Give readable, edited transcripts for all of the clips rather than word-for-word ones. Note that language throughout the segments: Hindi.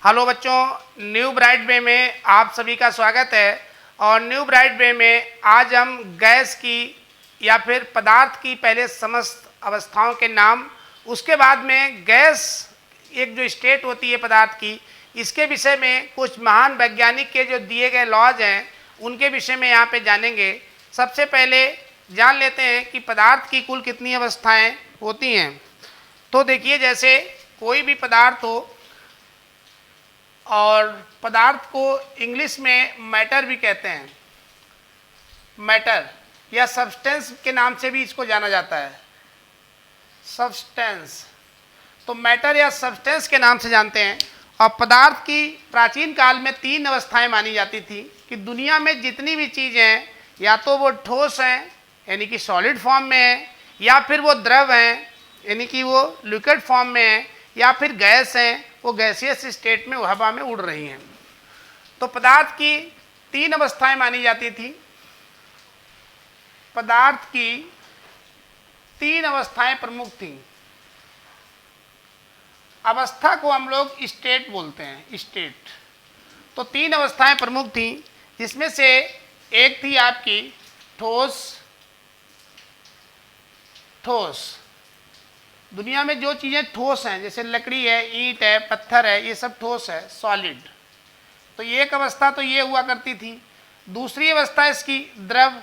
हेलो बच्चों, न्यू ब्राइट वे में आप सभी का स्वागत है। और न्यू ब्राइट वे में आज हम गैस की या फिर पदार्थ की पहले समस्त अवस्थाओं के नाम, उसके बाद में गैस एक जो स्टेट होती है पदार्थ की, इसके विषय में कुछ महान वैज्ञानिक के जो दिए गए लॉज हैं उनके विषय में यहाँ पे जानेंगे। सबसे पहले जान लेते हैं कि पदार्थ की कुल कितनी अवस्थाएं होती हैं। तो देखिए, जैसे कोई भी पदार्थ हो, और पदार्थ को इंग्लिश में मैटर भी कहते हैं। मैटर या सब्सटेंस के नाम से भी इसको जाना जाता है, सब्सटेंस। तो मैटर या सब्सटेंस के नाम से जानते हैं। और पदार्थ की प्राचीन काल में तीन अवस्थाएं मानी जाती थी कि दुनिया में जितनी भी चीज़ें हैं, या तो वो ठोस हैं यानी कि सॉलिड फॉर्म में है, या फिर वो द्रव हैं यानी कि वो लिक्विड फॉर्म में है, या फिर गैस हैं, वो गैसियस स्टेट में हवा में उड़ रही हैं। तो पदार्थ की तीन अवस्थाएं मानी जाती थी। पदार्थ की तीन अवस्थाएं प्रमुख थीं। अवस्था को हम लोग स्टेट बोलते हैं, स्टेट। तो तीन अवस्थाएं प्रमुख थीं, जिसमें से एक थी आपकी ठोस। ठोस, दुनिया में जो चीज़ें ठोस हैं, जैसे लकड़ी है, ईंट है, पत्थर है, ये सब ठोस है, सॉलिड। तो ये एक अवस्था तो ये हुआ करती थी। दूसरी अवस्था इसकी द्रव,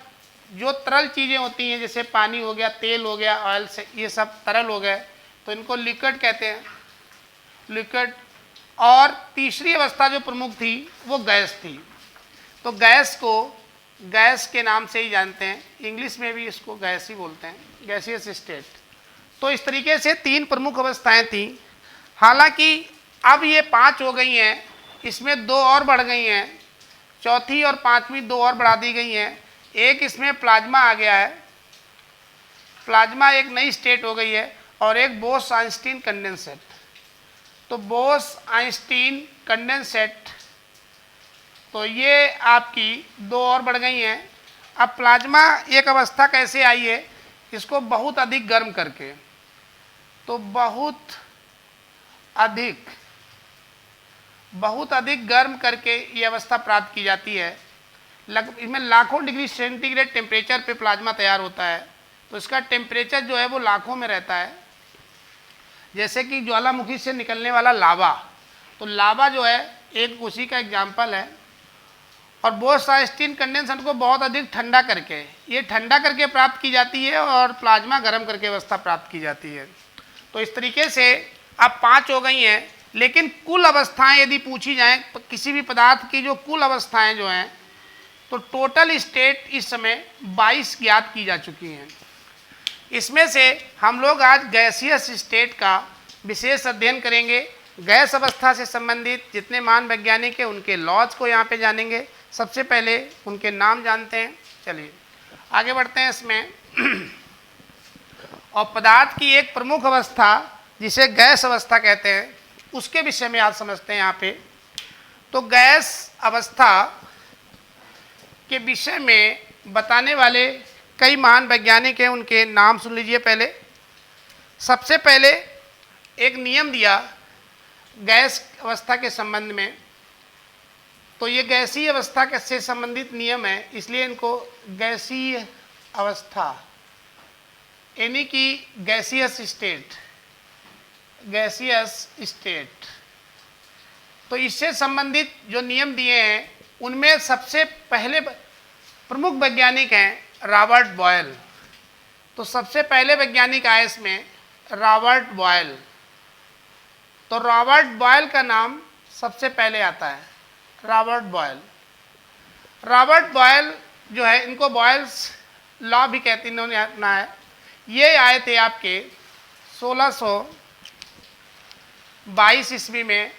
जो तरल चीज़ें होती हैं, जैसे पानी हो गया, तेल हो गया, ऑयल से, ये सब तरल हो गए, तो इनको लिक्विड कहते हैं, लिक्विड। और तीसरी अवस्था जो प्रमुख थी वो गैस थी। तो गैस को गैस के नाम से ही जानते हैं, इंग्लिश में भी इसको गैस ही बोलते हैं, गैसियस स्टेट। तो इस तरीके से तीन प्रमुख अवस्थाएं थीं। हालांकि अब ये 5 हो गई हैं, इसमें 2 और बढ़ गई हैं, चौथी और पांचवी 2 और बढ़ा दी गई हैं। एक इसमें प्लाज्मा आ गया है, प्लाज्मा एक नई स्टेट हो गई है, और एक बोस आइंस्टीन कंडेंसेट। तो बोस आइंस्टीन कंडेंसेट, तो ये आपकी 2 और बढ़ गई हैं। अब प्लाज्मा एक अवस्था कैसे आई है, इसको बहुत अधिक गर्म करके, तो बहुत अधिक गर्म करके ये अवस्था प्राप्त की जाती है। इसमें लाखों डिग्री सेंटीग्रेड टेम्परेचर पे प्लाज्मा तैयार होता है। तो इसका टेम्परेचर जो है वो लाखों में रहता है। जैसे कि ज्वालामुखी से निकलने वाला लावा, तो लावा जो है एक उसी का एग्जाम्पल है। और बोस आइंस्टीन कंडेंसेट को बहुत अधिक ठंडा करके, ये ठंडा करके प्राप्त की जाती है, और प्लाज्मा गर्म करके अवस्था प्राप्त की जाती है। तो इस तरीके से अब 5 हो गई हैं। लेकिन कुल अवस्थाएं यदि पूछी जाएं, किसी भी पदार्थ की जो कुल अवस्थाएं जो हैं, तो टोटल स्टेट इस समय 22 ज्ञात की जा चुकी हैं। इसमें से हम लोग आज गैसियस स्टेट का विशेष अध्ययन करेंगे। गैस अवस्था से संबंधित जितने महान वैज्ञानिक हैं उनके लॉज को यहाँ पे जानेंगे। सबसे पहले उनके नाम जानते हैं। चलिए आगे बढ़ते हैं इसमें। और पदार्थ की एक प्रमुख अवस्था जिसे गैस अवस्था कहते हैं, उसके विषय में आप समझते हैं यहाँ पे। तो गैस अवस्था के विषय में बताने वाले कई महान वैज्ञानिक हैं, उनके नाम सुन लीजिए। पहले सबसे पहले एक नियम दिया गैस अवस्था के संबंध में। तो ये गैसीय अवस्था से संबंधित नियम है, इसलिए इनको गैसीय अवस्था यानी कि गैसियस स्टेट, गैसियस स्टेट। तो इससे संबंधित जो नियम दिए हैं उनमें सबसे पहले प्रमुख वैज्ञानिक हैं रॉबर्ट बॉयल। तो सबसे पहले वैज्ञानिक आए इसमें रॉबर्ट बॉयल। तो रॉबर्ट बॉयल का नाम सबसे पहले आता है, रॉबर्ट बॉयल। रॉबर्ट बॉयल जो है, इनको बॉयल्स लॉ भी कहते हैं, इन्होंने अपना है। ये आए थे आपके 1622 ईस्वी में।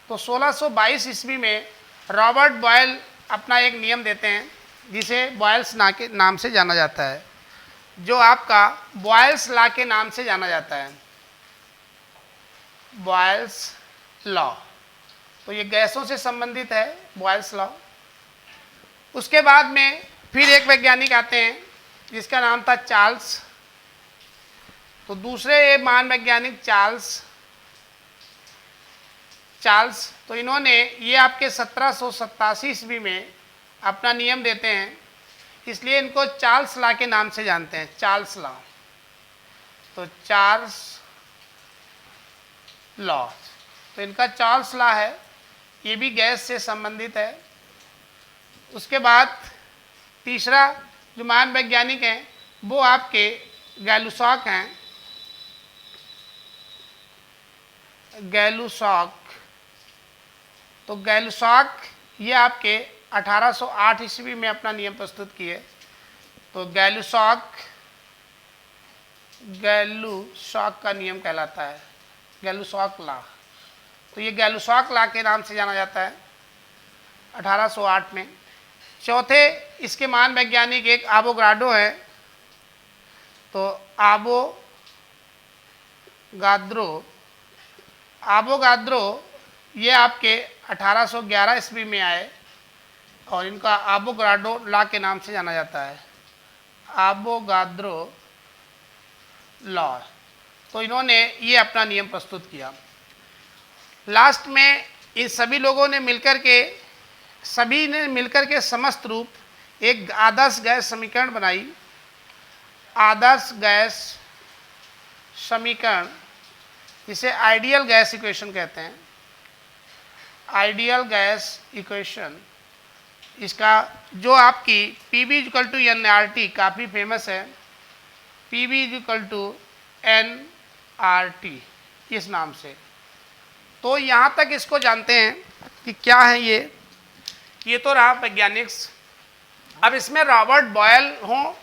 तो 1622 ईस्वी में रॉबर्ट बॉयल अपना एक नियम देते हैं, जिसे बॉयल्स लॉ के नाम से जाना जाता है, जो आपका बॉयल्स लॉ के नाम से जाना जाता है, बॉयल्स लॉ। तो ये गैसों से संबंधित है, बॉयल्स लॉ। उसके बाद में फिर एक वैज्ञानिक आते हैं जिसका नाम था चार्ल्स। तो दूसरे महान वैज्ञानिक चार्ल्स चार्ल्स, तो इन्होंने ये आपके 1787 ईस्वी में अपना नियम देते हैं, इसलिए इनको चार्ल्स लॉ के नाम से जानते हैं, चार्ल्स लॉ। तो चार्ल्स लॉ, तो इनका चार्ल्स लॉ है, ये भी गैस से संबंधित है। उसके बाद तीसरा जो महान वैज्ञानिक हैं वो आपके गैलुसॉक हैं, गैलुसॉक। तो गैलुसॉक ये आपके 1808 ईस्वी में अपना नियम प्रस्तुत किए। तो गैलुसॉक का नियम कहलाता है, गैलुसॉक लॉ। तो ये गैलुसॉक लॉ के नाम से जाना जाता है 1808 में। चौथे इसके महान वैज्ञानिक एक आवोगाड्रो है। तो आवोगाद्रो ये आपके 1811 ईस्वी में आए और इनका आवोगाड्रो लॉ के नाम से जाना जाता है, आवोगाद्रो लॉ। तो इन्होंने ये अपना नियम प्रस्तुत किया। लास्ट में इन सभी लोगों ने मिलकर के समस्त रूप एक आदर्श गैस समीकरण बनाई, आदर्श गैस समीकरण, जिसे आइडियल गैस इक्वेशन कहते हैं, आइडियल गैस इक्वेशन। इसका जो आपकी PV = nRT काफ़ी फेमस है, PV = nRT इस नाम से। तो यहाँ तक इसको जानते हैं कि क्या है ये तो रहा वैज्ञानिक्स। अब इसमें रॉबर्ट बॉयल हों,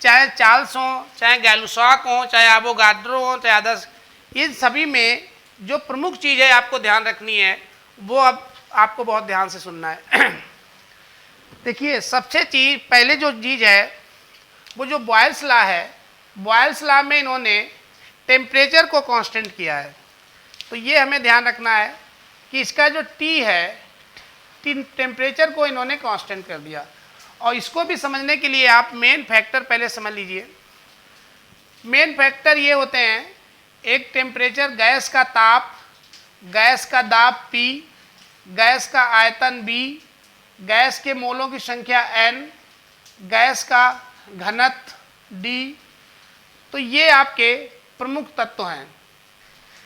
चाहे चार्ल्स हों, चाहे गैलुसॉक हों, चाहे आवोगाड्रो हों, चाहे अदर्स, इन सभी में जो प्रमुख चीज़ है आपको ध्यान रखनी है वो अब आपको बहुत ध्यान से सुनना है। देखिए, सबसे पहले जो चीज़ है वो जो बॉयल्स लॉ है, बॉयल्स लॉ में इन्होंने टेम्परेचर को कांस्टेंट किया है। तो ये हमें ध्यान रखना है कि इसका जो T है, टेम्परेचर को इन्होंने कांस्टेंट कर दिया। और इसको भी समझने के लिए आप मेन फैक्टर पहले समझ लीजिए। मेन फैक्टर ये होते हैं, एक टेम्परेचर, गैस का ताप, गैस का दाब P, गैस का आयतन B, गैस के मोलों की संख्या N, गैस का घनत्व D। तो ये आपके प्रमुख तत्व हैं।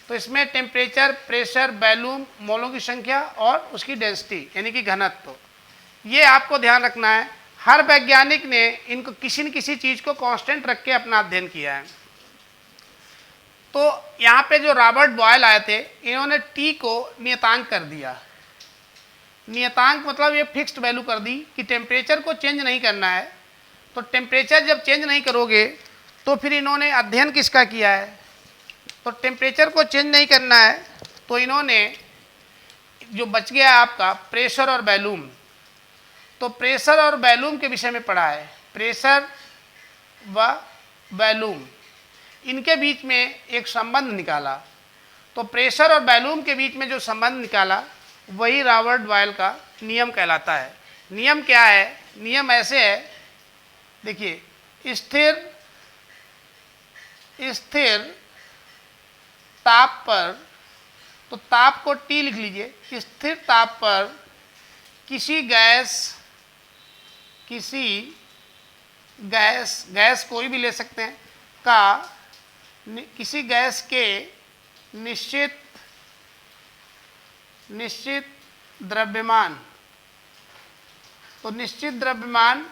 तो इसमें टेम्परेचर, प्रेशर, वॉल्यूम, मोलों की संख्या और उसकी डेंसिटी यानी कि घनत्व, ये आपको ध्यान रखना है। हर वैज्ञानिक ने इनको किसी न किसी चीज़ को कांस्टेंट रख के अपना अध्ययन किया है। तो यहाँ पे जो रॉबर्ट बॉयल आए थे, इन्होंने T को नियतांक कर दिया। नियतांक मतलब ये फिक्स्ड वैल्यू कर दी कि टेम्परेचर को चेंज नहीं करना है। तो टेम्परेचर जब चेंज नहीं करोगे तो फिर इन्होंने अध्ययन किसका किया है? तो टेम्परेचर को चेंज नहीं करना है, तो इन्होंने जो बच गया आपका प्रेशर और वॉल्यूम, तो प्रेशर और वॉल्यूम के विषय में पढ़ा है। प्रेशर व वॉल्यूम, इनके बीच में एक संबंध निकाला। तो प्रेशर और वॉल्यूम के बीच में जो संबंध निकाला वही रॉबर्ट बॉयल का नियम कहलाता है। नियम क्या है? नियम ऐसे है, देखिए, स्थिर ताप पर, तो ताप को T लिख लीजिए, स्थिर ताप पर किसी गैस कोई भी ले सकते हैं का किसी गैस के निश्चित द्रव्यमान, तो निश्चित द्रव्यमान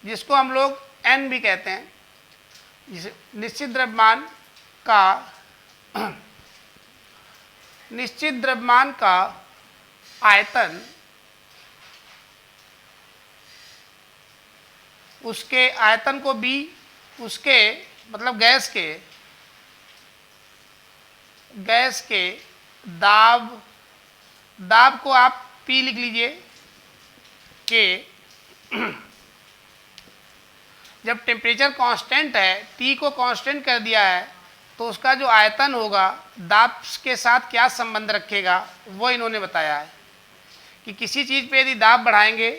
जिसको हम लोग N भी कहते हैं, निश्चित द्रव्यमान का आयतन, उसके आयतन को B, उसके मतलब गैस के दाब को आप P लिख लीजिए कि जब टेम्परेचर कांस्टेंट है, T को कांस्टेंट कर दिया है, तो उसका जो आयतन होगा दाब के साथ क्या संबंध रखेगा वो इन्होंने बताया है कि किसी चीज़ पे यदि दाब बढ़ाएंगे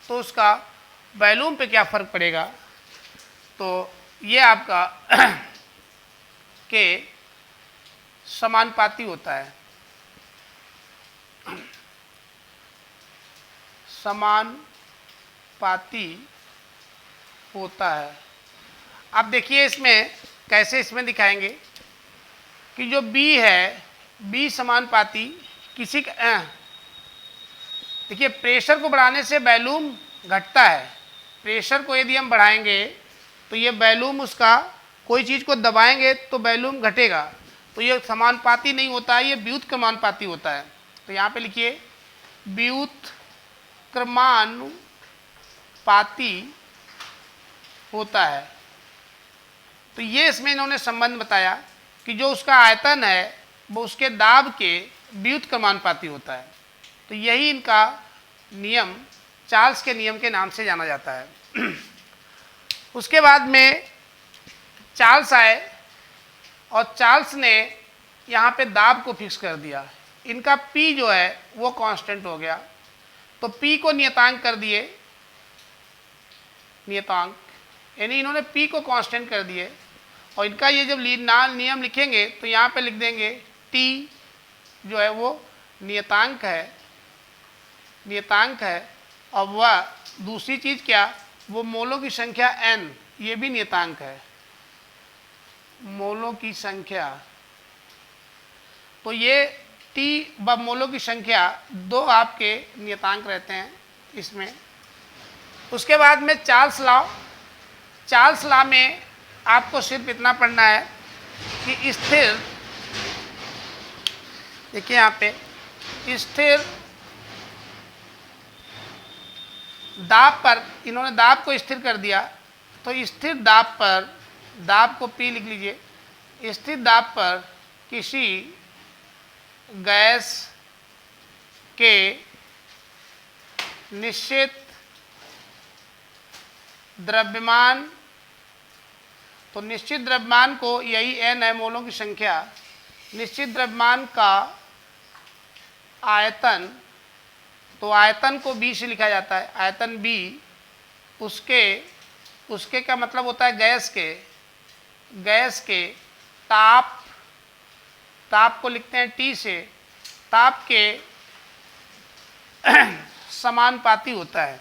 तो उसका वॉल्यूम पे क्या फ़र्क पड़ेगा। तो ये आपका के समानुपाती होता है। समानुपाती होता है। अब देखिए इसमें कैसे इसमें दिखाएंगे कि जो B है, B समानुपाती किसी का, देखिए प्रेशर को बढ़ाने से वॉल्यूम घटता है। प्रेशर को यदि हम बढ़ाएंगे तो ये वॉल्यूम उसका, कोई चीज़ को दबाएंगे तो वॉल्यूम घटेगा, तो ये समानुपाती नहीं होता है, ये व्युत्क्रमानुपाती होता है। तो यहाँ पे लिखिए व्युत्क्रमानुपाती होता है। तो ये इसमें इन्होंने संबंध बताया कि जो उसका आयतन है वो उसके दाब के व्युत्क्रमानुपाती होता है। तो यही इनका नियम चार्ल्स के नियम के नाम से जाना जाता है। उसके बाद में चार्ल्स आए और चार्ल्स ने यहाँ पे दाब को फिक्स कर दिया। इनका P जो है वो कांस्टेंट हो गया, तो P को नियतांक कर दिए, नियतांक यानी इन्होंने P को कांस्टेंट कर दिए। और इनका ये जब नियम लिखेंगे तो यहाँ पे लिख देंगे T जो है वो नियतांक है, नियतांक है। और वह दूसरी चीज़ क्या, वो मोलों की संख्या n, ये भी नियतांक है, मोलों की संख्या। तो ये T व मोलों की संख्या दो आपके नियतांक रहते हैं इसमें। उसके बाद में चार्ल्स लॉ, चार्ल्स लॉ में आपको सिर्फ इतना पढ़ना है कि स्थिर, देखिए यहाँ पे स्थिर दाब पर, इन्होंने दाब को स्थिर कर दिया, तो स्थिर दाब पर, दाब को P लिख लीजिए, स्थिर दाब पर किसी गैस के निश्चित द्रव्यमान, तो निश्चित द्रव्यमान को, यही n है मोलों की संख्या, निश्चित द्रव्यमान का आयतन, तो आयतन को B से लिखा जाता है, आयतन B, उसके का मतलब होता है गैस के, गैस के ताप, ताप को लिखते हैं T से, ताप के समानुपाती होता है,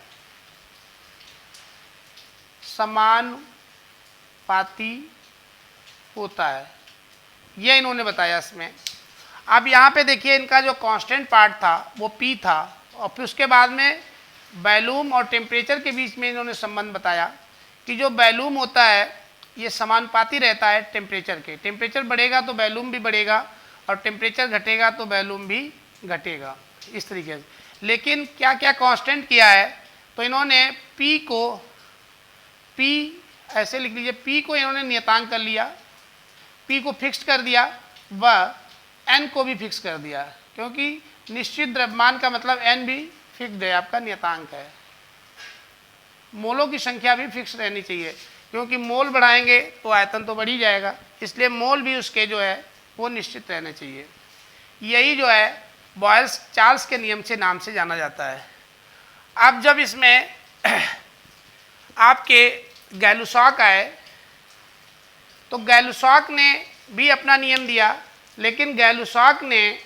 समानुपाती होता है, ये इन्होंने बताया इसमें। अब यहाँ पे देखिए इनका जो कांस्टेंट पार्ट था वो P था, और फिर उसके बाद में वॉल्यूम और टेम्परेचर के बीच में इन्होंने संबंध बताया कि जो वॉल्यूम होता है ये समानुपाती रहता है टेम्परेचर के, टेम्परेचर बढ़ेगा तो वॉल्यूम भी बढ़ेगा और टेम्परेचर घटेगा तो वॉल्यूम भी घटेगा, इस तरीके से। लेकिन क्या क्या कांस्टेंट किया है, तो इन्होंने P को, P ऐसे लिख लीजिए, P को इन्होंने नियतांक कर लिया, P को फिक्स कर दिया, व N को भी फिक्स कर दिया, क्योंकि निश्चित द्रव्यमान का मतलब N भी फिक्स है, आपका नियतांक है। मोलों की संख्या भी फिक्स रहनी चाहिए, क्योंकि मोल बढ़ाएंगे तो आयतन तो बढ़ ही जाएगा, इसलिए मोल भी उसके जो है वो निश्चित रहने चाहिए। यही जो है बॉयल्स चार्ल्स के नियम से नाम से जाना जाता है। अब जब इसमें आपके गैलुसॉक आए, तो गैलुसॉक ने भी अपना नियम दिया, लेकिन गैलुसॉक ने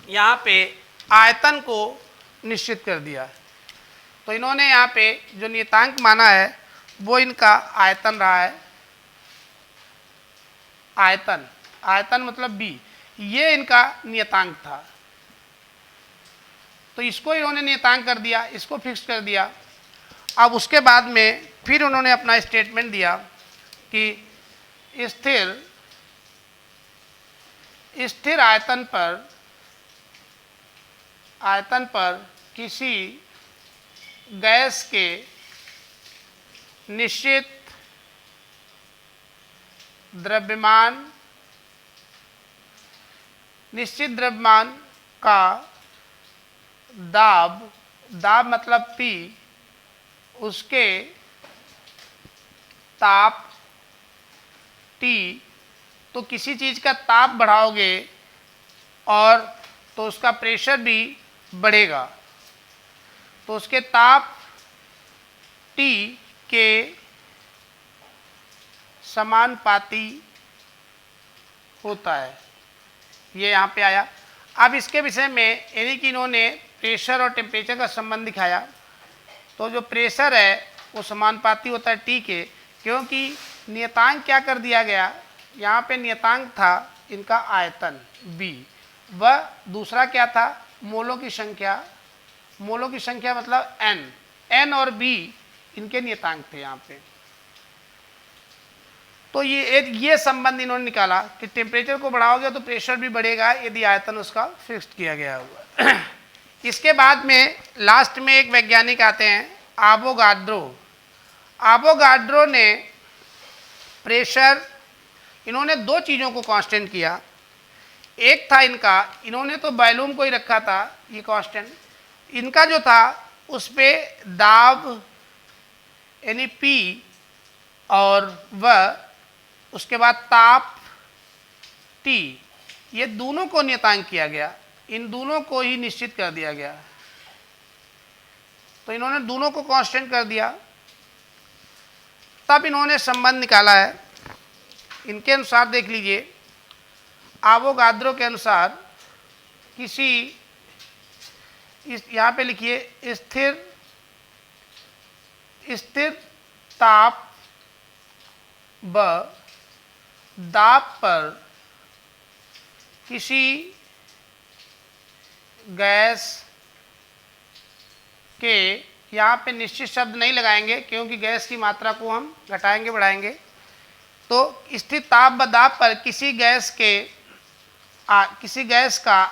यहाँ पे आयतन को निश्चित कर दिया। तो इन्होंने यहाँ पे जो नियतांक माना है वो इनका आयतन रहा है, आयतन, आयतन मतलब B, ये इनका नियतांक था। तो इसको इन्होंने नियतांक कर दिया, इसको फिक्स कर दिया। अब उसके बाद में फिर उन्होंने अपना स्टेटमेंट दिया कि स्थिर आयतन पर किसी गैस के निश्चित द्रव्यमान का दाब, दाब मतलब P, उसके ताप T, तो किसी चीज़ का ताप बढ़ाओगे और तो उसका प्रेशर भी बढ़ेगा, तो उसके ताप T के समानुपाती होता है। ये यहाँ पे आया। अब इसके विषय में यानी कि इन्होंने प्रेशर और टेम्परेचर का संबंध दिखाया, तो जो प्रेशर है वो समानुपाती होता है T के, क्योंकि नियतांक क्या कर दिया गया, यहाँ पे नियतांक था इनका आयतन B, वह दूसरा क्या था, मोलों की संख्या। मोलों की संख्या मतलब N और B इनके नियतांक थे यहाँ पे। तो ये संबंध इन्होंने निकाला कि टेम्परेचर को बढ़ाओगे तो प्रेशर भी बढ़ेगा यदि आयतन उसका फिक्स्ड किया गया हुआ। इसके बाद में लास्ट में एक वैज्ञानिक आते हैं आवोगाड्रो। आवोगाड्रो ने प्रेशर, इन्होंने दो चीज़ों को कांस्टेंट किया। एक था इनका, इन्होंने तो वॉल्यूम को ही रखा था ये कांस्टेंट, इनका जो था उस पर दाब यानी P और वह उसके बाद ताप T, ये दोनों को नियतांक किया गया, इन दोनों को ही निश्चित कर दिया गया। तो इन्होंने दोनों को कांस्टेंट कर दिया, तब इन्होंने संबंध निकाला है। इनके अनुसार देख लीजिए, आवोगाद्रो के अनुसार किसी यहाँ पे लिखिए स्थिर ताप व दाब पर किसी गैस के, यहाँ पे निश्चित शब्द नहीं लगाएंगे क्योंकि गैस की मात्रा को हम घटाएंगे बढ़ाएंगे, तो स्थिर ताप व दाब पर किसी गैस का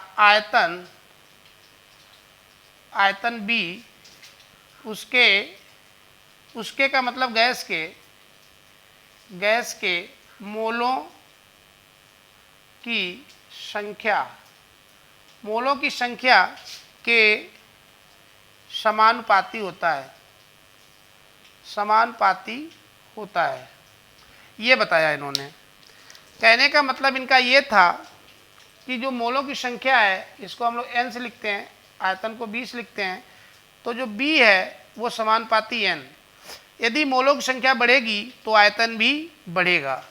आयतन B, उसके का मतलब गैस के मोलों की संख्या के समानुपाती होता है, ये बताया इन्होंने। कहने का मतलब इनका ये था कि जो मोलों की संख्या है, इसको हम लोग N से लिखते हैं, आयतन को 20 लिखते हैं, तो जो B है वो समानुपाती N। यदि मोलों की संख्या बढ़ेगी तो आयतन भी बढ़ेगा।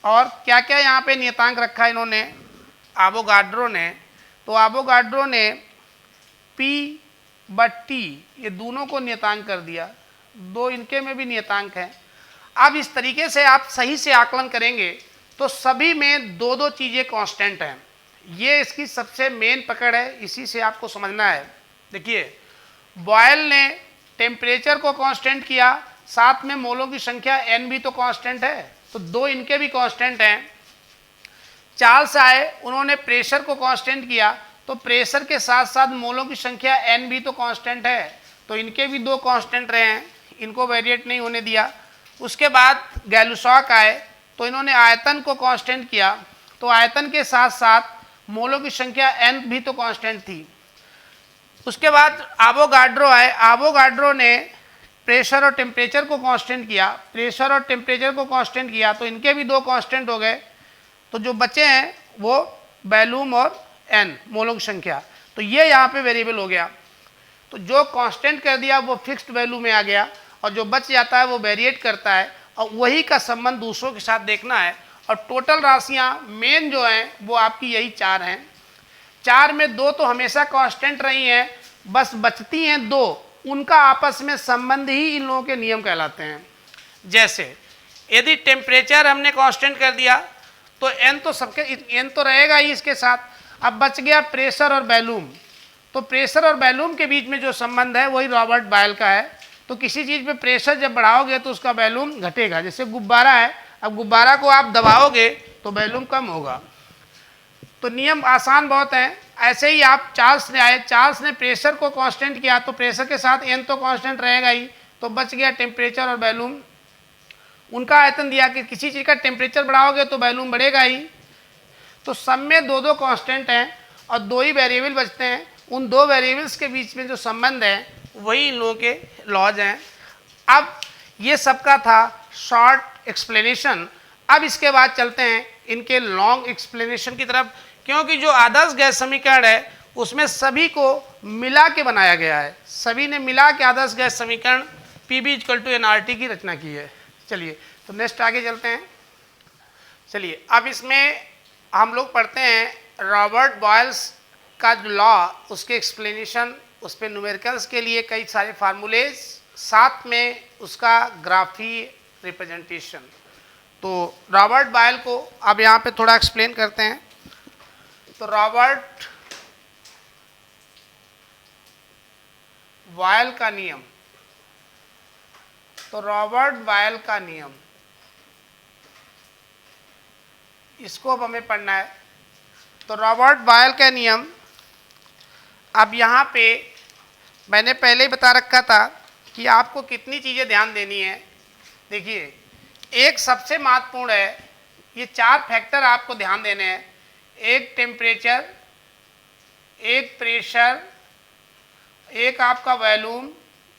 और क्या क्या यहाँ पे नियतांक रखा है इन्होंने, आवोगाड्रो ने, तो आवोगाड्रो ने P व T ये दोनों को नियतांक कर दिया, दो इनके में भी नियतांक हैं। अब इस तरीके से आप सही से आकलन करेंगे तो सभी में दो दो चीज़ें कांस्टेंट हैं। ये इसकी सबसे मेन पकड़ है, इसी से आपको समझना है। देखिए, बॉयल ने टेम्परेचर को कांस्टेंट किया, साथ में मोलों की संख्या N भी तो कांस्टेंट है, तो दो इनके भी कांस्टेंट हैं। चार्ल्स आए, उन्होंने प्रेशर को कांस्टेंट किया, तो प्रेशर के साथ साथ मोलों की संख्या N भी तो कांस्टेंट है, तो इनके भी दो कांस्टेंट रहे हैं, इनको वेरिएट नहीं होने दिया। उसके बाद गैलुसॉक आए, तो इन्होंने आयतन को कांस्टेंट किया, तो आयतन के साथ साथ मोलों की संख्या N भी तो कांस्टेंट थी। उसके बाद आवोगाड्रो आए, आवोगाड्रो ने प्रेशर और टेम्परेचर को कांस्टेंट किया, तो इनके भी दो कांस्टेंट हो गए। तो जो बचे हैं वो वॉल्यूम और N मोलों की संख्या, तो ये यहाँ पे वेरिएबल हो गया। तो जो कांस्टेंट कर दिया वो फिक्स्ड वैल्यू में आ गया, और जो बच जाता है वो वेरिएट करता है, और वही का संबंध दूसरों के साथ देखना है। और टोटल राशियाँ मेन जो हैं वो आपकी यही चार हैं। चार में दो तो हमेशा कांस्टेंट रही हैं, बस बचती हैं दो, उनका आपस में संबंध ही इन लोगों के नियम कहलाते हैं। जैसे यदि टेम्परेचर हमने कांस्टेंट कर दिया तो N तो रहेगा ही इसके साथ। अब बच गया प्रेशर और वॉल्यूम, तो प्रेशर और वॉल्यूम के बीच में जो संबंध है वही रॉबर्ट बॉयल का है। तो किसी चीज़ पे प्रेशर जब बढ़ाओगे तो उसका वॉल्यूम घटेगा। जैसे गुब्बारा है, अब गुब्बारा को आप दबाओगे तो वॉल्यूम कम होगा। तो नियम आसान बहुत हैं। ऐसे ही आप चार्ल्स ने आए, चार्ल्स ने प्रेशर को कांस्टेंट किया, तो प्रेशर के साथ N तो कांस्टेंट रहेगा ही, तो बच गया टेम्परेचर और वॉल्यूम। उनका आयतन दिया कि किसी चीज़ का टेम्परेचर बढ़ाओगे तो वॉल्यूम बढ़ेगा ही। तो सब में दो दो कांस्टेंट हैं और दो ही वेरिएबल बचते हैं। उन दो वेरिएबल्स के बीच में जो संबंध है वही इन लोगों के लॉज हैं। अब ये सबका था शॉर्ट एक्सप्लेनेशन। अब इसके बाद चलते हैं इनके लॉन्ग एक्सप्लेनेशन की तरफ, क्योंकि जो आदर्श गैस समीकरण है उसमें सभी को मिला के बनाया गया है। सभी ने मिला के आदर्श गैस समीकरण PV = nRT की रचना की है। चलिए तो नेक्स्ट आगे चलते हैं। चलिए अब इसमें हम लोग पढ़ते हैं रॉबर्ट बॉयल्स का जो लॉ, उसके एक्सप्लेनेशन उस पर न्यूमेरिकल्स के लिए कई सारे फार्मूलेज, साथ में उसका ग्राफी रिप्रेजेंटेशन। तो रॉबर्ट बॉयल को अब यहाँ पे थोड़ा एक्सप्लेन करते हैं। तो रॉबर्ट बॉयल का नियम, तो रॉबर्ट बॉयल का नियम, इसको अब हमें पढ़ना है। तो रॉबर्ट बॉयल का नियम, अब यहाँ पे मैंने पहले ही बता रखा था कि आपको कितनी चीज़ें ध्यान देनी है। देखिए, एक सबसे महत्वपूर्ण है, ये 4 फैक्टर आपको ध्यान देने हैं। एक टेम्परेचर, एक प्रेशर, एक आपका वॉल्यूम,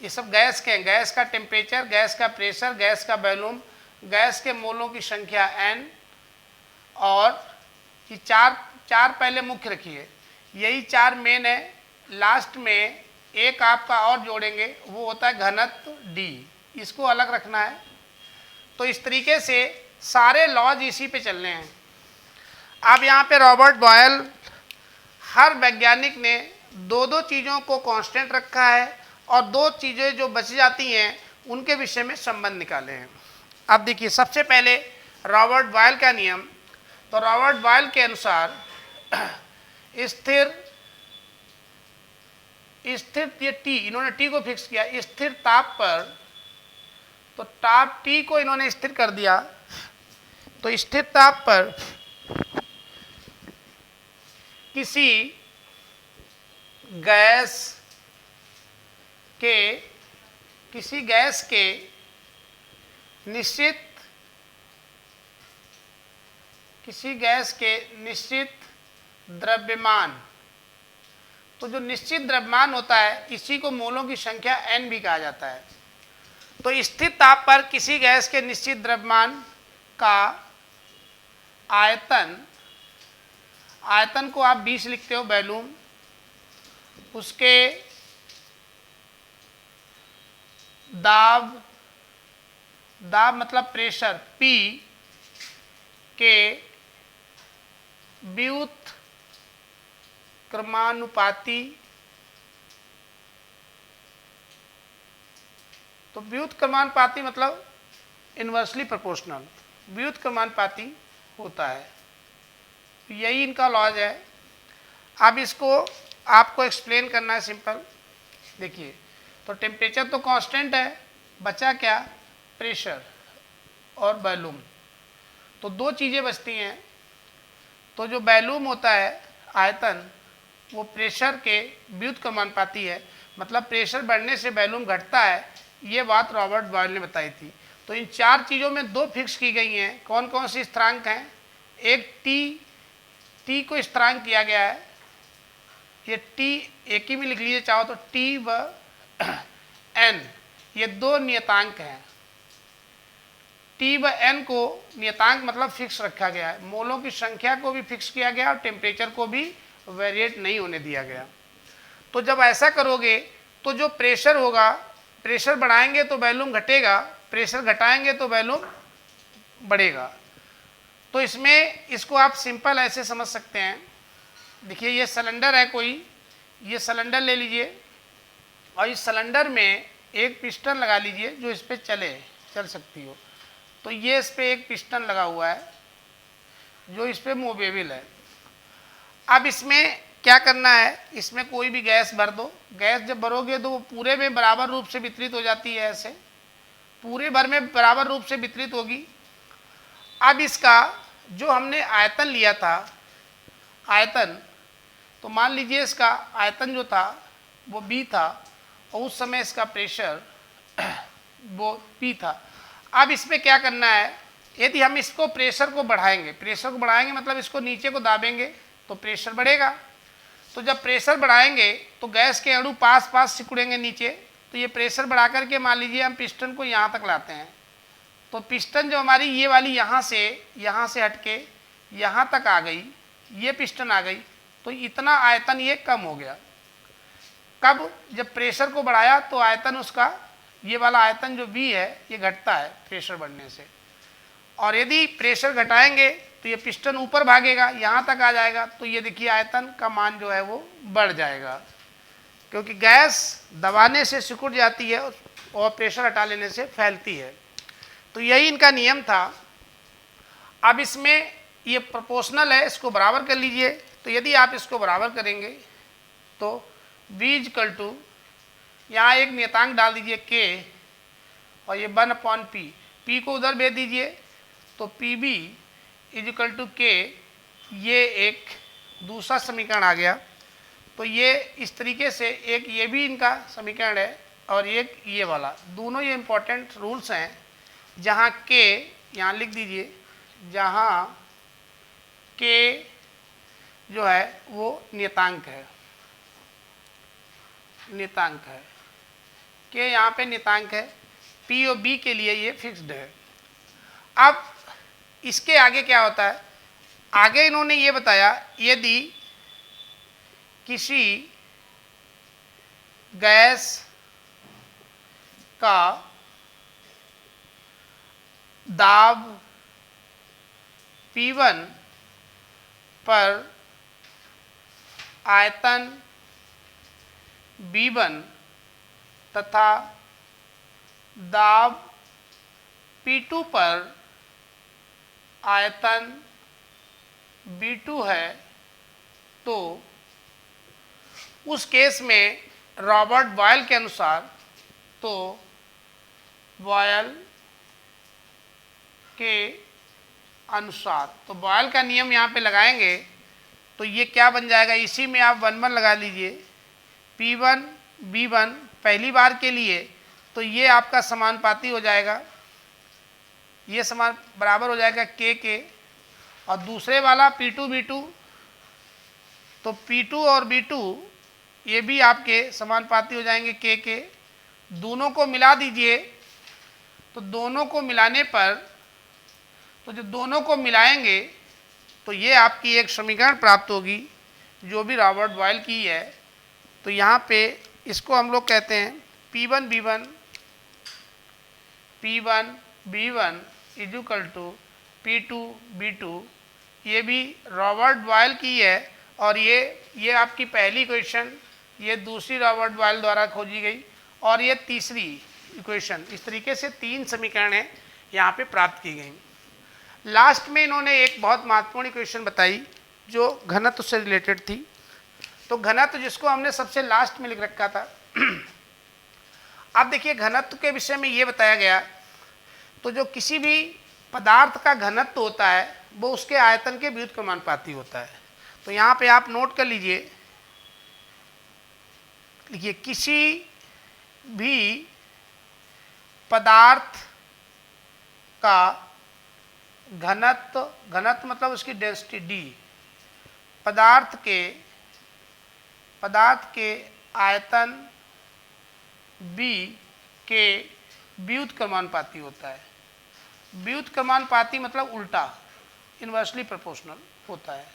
ये सब गैस के हैं। गैस का टेम्परेचर, गैस का प्रेशर, गैस का वॉल्यूम, गैस के मोलों की संख्या n, और ये चार पहले मुख्य रखिए, यही 4 मेन है। लास्ट में एक आपका और जोड़ेंगे, वो होता है घनत्व d, इसको अलग रखना है। तो इस तरीके से सारे लॉज इसी पे चलने हैं। अब यहाँ पे रॉबर्ट बॉयल, हर वैज्ञानिक ने 2-2 चीज़ों को कांस्टेंट रखा है और 2 चीज़ें जो बच जाती हैं उनके विषय में संबंध निकाले हैं। अब देखिए, सबसे पहले रॉबर्ट बॉयल का नियम। तो रॉबर्ट बॉयल के अनुसार स्थिर ये टी, इन्होंने टी को फिक्स किया स्थिर ताप पर। तो ताप टी को इन्होंने स्थिर कर दिया। तो स्थिर ताप पर किसी गैस के निश्चित द्रव्यमान, तो जो निश्चित द्रव्यमान होता है इसी को मोलों की संख्या n भी कहा जाता है। तो स्थिर ताप पर किसी गैस के निश्चित द्रव्यमान का आयतन को आप 20 लिखते हो, वॉल्यूम, उसके दाब मतलब प्रेशर P के व्युत्क्रमानुपाती। तो व्युत्क्रमानुपाती मतलब इन्वर्सली प्रोपोर्शनल, व्युत्क्रमानुपाती होता है। यही इनका लॉज है। अब इसको आपको एक्सप्लेन करना है सिंपल। देखिए, तो टेम्परेचर तो कांस्टेंट है, बचा क्या? प्रेशर और वॉल्यूम। तो 2 चीज़ें बचती हैं। तो जो वॉल्यूम होता है, आयतन, वो प्रेशर के व्युत्क्रमानुपाती है, मतलब प्रेशर बढ़ने से वॉल्यूम घटता है। ये बात रॉबर्ट बॉयल ने बताई थी। तो इन 4 चीज़ों में 2 फिक्स की गई हैं। कौन कौन सी स्थिरांक हैं? एक टी को स्थिरांक किया गया है। ये टी एक ही में लिख लीजिए चाहो तो, टी व एन, ये 2 नियतांक हैं। टी व एन को नियतांक मतलब फिक्स रखा गया है। मोलों की संख्या को भी फिक्स किया गया और टेम्परेचर को भी वेरिएट नहीं होने दिया गया। तो जब ऐसा करोगे तो जो प्रेशर होगा, प्रेशर बढ़ाएंगे तो वॉल्यूम घटेगा, प्रेशर घटाएंगे तो वॉल्यूम बढ़ेगा। तो इसमें इसको आप सिंपल ऐसे समझ सकते हैं। देखिए, ये सिलेंडर है कोई, ये सिलेंडर ले लीजिए और इस सिलेंडर में एक पिस्टन लगा लीजिए जो इस पर चल सकती हो। तो ये इस पर एक पिस्टन लगा हुआ है जो इस पर मूवेबल है। अब इसमें क्या करना है, इसमें कोई भी गैस भर दो। गैस जब भरोगे तो वो पूरे में बराबर रूप से वितरित हो जाती है, ऐसे पूरे भर में बराबर रूप से वितरित होगी। अब इसका जो हमने आयतन लिया था, आयतन, तो मान लीजिए इसका आयतन जो था वो B था और उस समय इसका प्रेशर वो P था। अब इसमें क्या करना है, यदि हम इसको प्रेशर को बढ़ाएंगे मतलब इसको नीचे को दाबेंगे तो प्रेशर बढ़ेगा। तो जब प्रेशर बढ़ाएंगे तो गैस के अणु पास सिकुड़ेंगे नीचे। तो ये प्रेशर बढ़ा करके मान लीजिए हम पिस्टन को यहाँ तक लाते हैं। तो पिस्टन जो हमारी ये वाली यहाँ से हटके यहाँ तक आ गई, ये पिस्टन आ गई, तो इतना आयतन ये कम हो गया। कब? जब प्रेशर को बढ़ाया तो आयतन उसका, ये वाला आयतन जो V है ये घटता है प्रेशर बढ़ने से। और यदि प्रेशर घटाएंगे तो ये पिस्टन ऊपर भागेगा, यहाँ तक आ जाएगा। तो ये देखिए आयतन का मान जो है वो बढ़ जाएगा। क्योंकि गैस दबाने से सिकुड़ जाती है और प्रेशर हटा लेने से फैलती है। तो यही इनका नियम था। अब इसमें ये प्रोपोर्शनल है, इसको बराबर कर लीजिए। तो यदि आप इसको बराबर करेंगे तो V इक्वल टू, यहाँ एक नियतांक डाल दीजिए K और ये 1/P, P को उधर भेज दीजिए तो PB is equal to K, ये एक दूसरा समीकरण आ गया। तो ये इस तरीके से एक ये भी इनका समीकरण है और एक ये वाला, दोनों ये इंपॉर्टेंट रूल्स हैं। जहाँ K यहाँ लिख दीजिए, जहाँ K जो है वो नियतांक है, नियतांक है, K यहाँ पे नियतांक है, P और B के लिए ये फिक्स्ड है। अब इसके आगे क्या होता है, आगे इन्होंने ये बताया यदि किसी गैस का दाब P1 पर आयतन B1 तथा दाब P2 पर आयतन B2 है, तो उस केस में रॉबर्ट बॉयल के अनुसार, तो बॉयल के अनुसार, तो बॉयल का नियम यहाँ पे लगाएंगे तो ये क्या बन जाएगा, इसी में आप 1/1 लगा लीजिए। P1 B1 पहली बार के लिए तो ये आपका समानुपाती हो जाएगा, ये समान बराबर हो जाएगा K के, और दूसरे वाला P2 B2, तो P2 और B2 ये भी आपके समानुपाती हो जाएंगे K के। दोनों को मिला दीजिए, तो दोनों को मिलाने पर, तो जब दोनों को मिलाएंगे तो ये आपकी एक समीकरण प्राप्त होगी जो भी रॉबर्ट बॉयल की है। तो यहाँ पे इसको हम लोग कहते हैं P1 B1 is equal to P2 B2। ये भी रॉबर्ट बॉयल की है और ये आपकी पहली इक्वेशन, ये दूसरी रॉबर्ट बॉयल द्वारा खोजी गई और ये तीसरी इक्वेशन। इस तरीके से 3 समीकरणें यहाँ पे प्राप्त की गई। लास्ट में इन्होंने एक बहुत महत्वपूर्ण इक्वेशन बताई जो घनत्व से रिलेटेड थी। तो घनत्व जिसको हमने सबसे लास्ट में लिख रखा था। अब देखिए घनत्व के विषय में ये बताया गया, तो जो किसी भी पदार्थ का घनत्व होता है वो उसके आयतन के व्युत्क्रमानुपाती होता है। तो यहाँ पे आप नोट कर लीजिए, लिखिए किसी भी पदार्थ का घनत्व मतलब उसकी डेंसिटी D, पदार्थ के आयतन B के व्युत्क्रमानुपाती होता है। व्युत्क्रमानुपाती मतलब उल्टा, इन्वर्सली प्रोपोर्शनल होता है।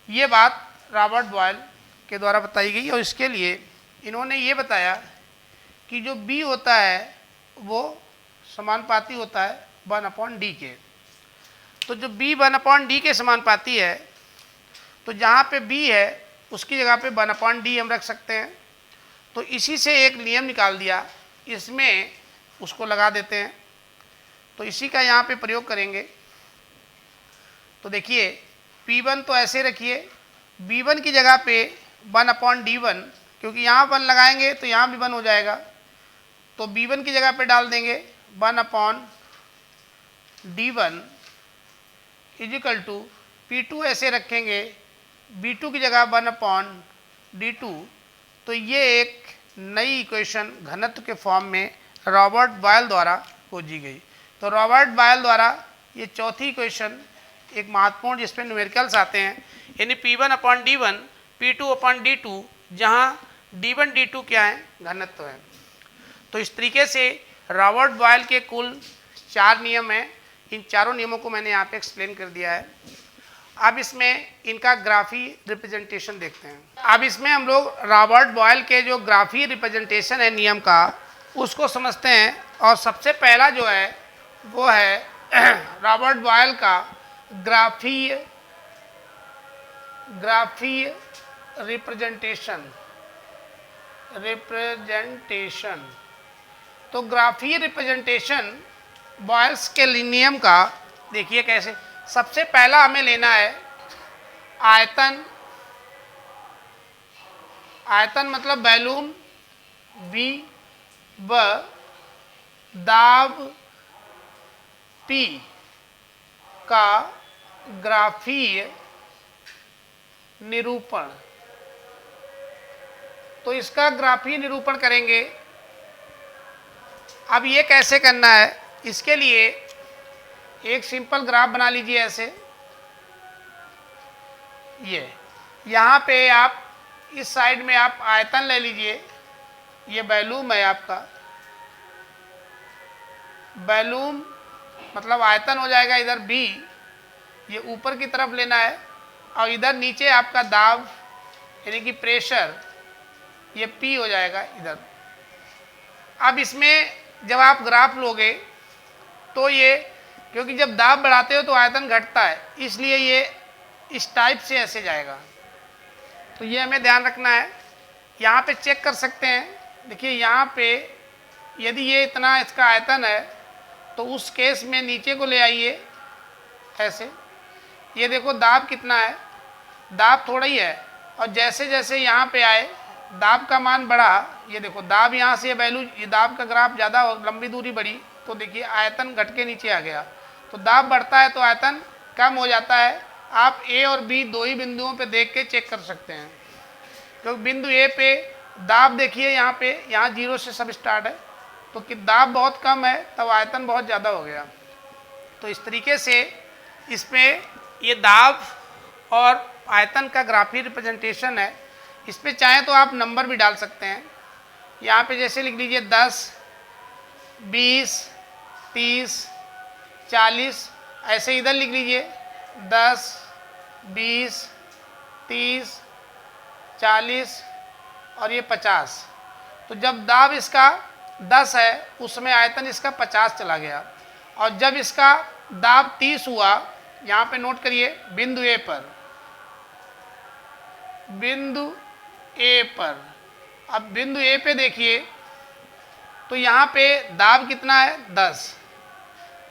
ये बात रॉबर्ट बॉयल के द्वारा बताई गई और इसके लिए इन्होंने ये बताया कि जो B होता है वो समानुपाती होता है 1/D के। तो जो B 1/D के समानुपाती है, तो जहाँ पे B है उसकी जगह पे 1/D हम रख सकते हैं। तो इसी से एक नियम निकाल दिया, इसमें उसको लगा देते हैं। तो इसी का यहाँ पे प्रयोग करेंगे। तो देखिए P1 तो ऐसे रखिए, B1 की जगह पे 1/D1, क्योंकि यहाँ 1 लगाएंगे तो यहाँ भी 1 हो जाएगा। तो B1 की जगह पे डाल देंगे 1/D1 is equal to P2 ऐसे रखेंगे, B2 की जगह 1/D2। तो ये एक नई इक्वेशन घनत्व के फॉर्म में रॉबर्ट बॉयल द्वारा खोजी गई। तो रॉबर्ट बॉयल द्वारा ये चौथी इक्वेशन एक महत्वपूर्ण, जिसपे न्यूमेरिकल्स आते हैं, यानी P1/D1 P2/D2, जहाँ D1 D2 क्या है, घनत्व है। तो इस तरीके से रॉबर्ट बॉयल के कुल 4 नियम हैं। इन चारों नियमों को मैंने यहाँ पे एक्सप्लेन कर दिया है। अब इसमें इनका ग्राफी रिप्रेजेंटेशन देखते हैं। अब इसमें हम लोग रॉबर्ट बॉयल के जो ग्राफी रिप्रेजेंटेशन है नियम का, उसको समझते हैं। और सबसे पहला जो है वो है रॉबर्ट बॉयल का ग्राफी रिप्रेजेंटेशन। रिप्रेजेंटेशन। तो ग्राफीय रिप्रेजेंटेशन बॉयल्स के नियम का देखिए कैसे। सबसे पहला हमें लेना है आयतन। आयतन मतलब बैलून बी व दाब पी का ग्राफीय निरूपण। तो इसका ग्राफीय निरूपण करेंगे। अब ये कैसे करना है, इसके लिए एक सिंपल ग्राफ बना लीजिए ऐसे। ये यहाँ पे आप इस साइड में आप आयतन ले लीजिए, ये वॉल्यूम है आपका। वॉल्यूम मतलब आयतन हो जाएगा इधर बी, ये ऊपर की तरफ लेना है, और इधर नीचे आपका दाब यानी कि प्रेशर, ये पी हो जाएगा इधर। अब इसमें जब आप ग्राफ लोगे तो ये, क्योंकि जब दाब बढ़ाते हो तो आयतन घटता है, इसलिए ये इस टाइप से ऐसे जाएगा। तो ये हमें ध्यान रखना है। यहाँ पे चेक कर सकते हैं, देखिए यहाँ पे यदि ये इतना इसका आयतन है तो उस केस में नीचे को ले आइए ऐसे। ये देखो दाब कितना है, दाब थोड़ा ही है, और जैसे जैसे यहाँ पे आए दाब का मान बढ़ा, ये देखो दाब यहाँ से वैल्यू, ये दाब का ग्राफ ज़्यादा लंबी दूरी बढ़ी तो देखिए आयतन घट के नीचे आ गया। तो दाब बढ़ता है तो आयतन कम हो जाता है। आप ए और बी दो ही बिंदुओं पे देख के चेक कर सकते हैं। क्योंकि बिंदु ए पे दाब देखिए यहाँ पे, यहाँ 0 से सब स्टार्ट है, तो कि दाब बहुत कम है तब आयतन बहुत ज़्यादा हो गया। तो इस तरीके से इसमें ये दाब और आयतन का ग्राफीय रिप्रेजेंटेशन है। इस पर चाहें तो आप नंबर भी डाल सकते हैं। यहाँ पे जैसे लिख लीजिए 10, 20, 30, 40, ऐसे इधर लिख लीजिए 10, 20, 30, 40 और ये 50। तो जब दाब इसका 10 है उसमें आयतन इसका 50 चला गया, और जब इसका दाब 30 हुआ, यहाँ पे नोट करिए बिंदु ए पर, बिंदु ए पर। अब बिंदु ए पे देखिए तो यहाँ पे दाब कितना है 10,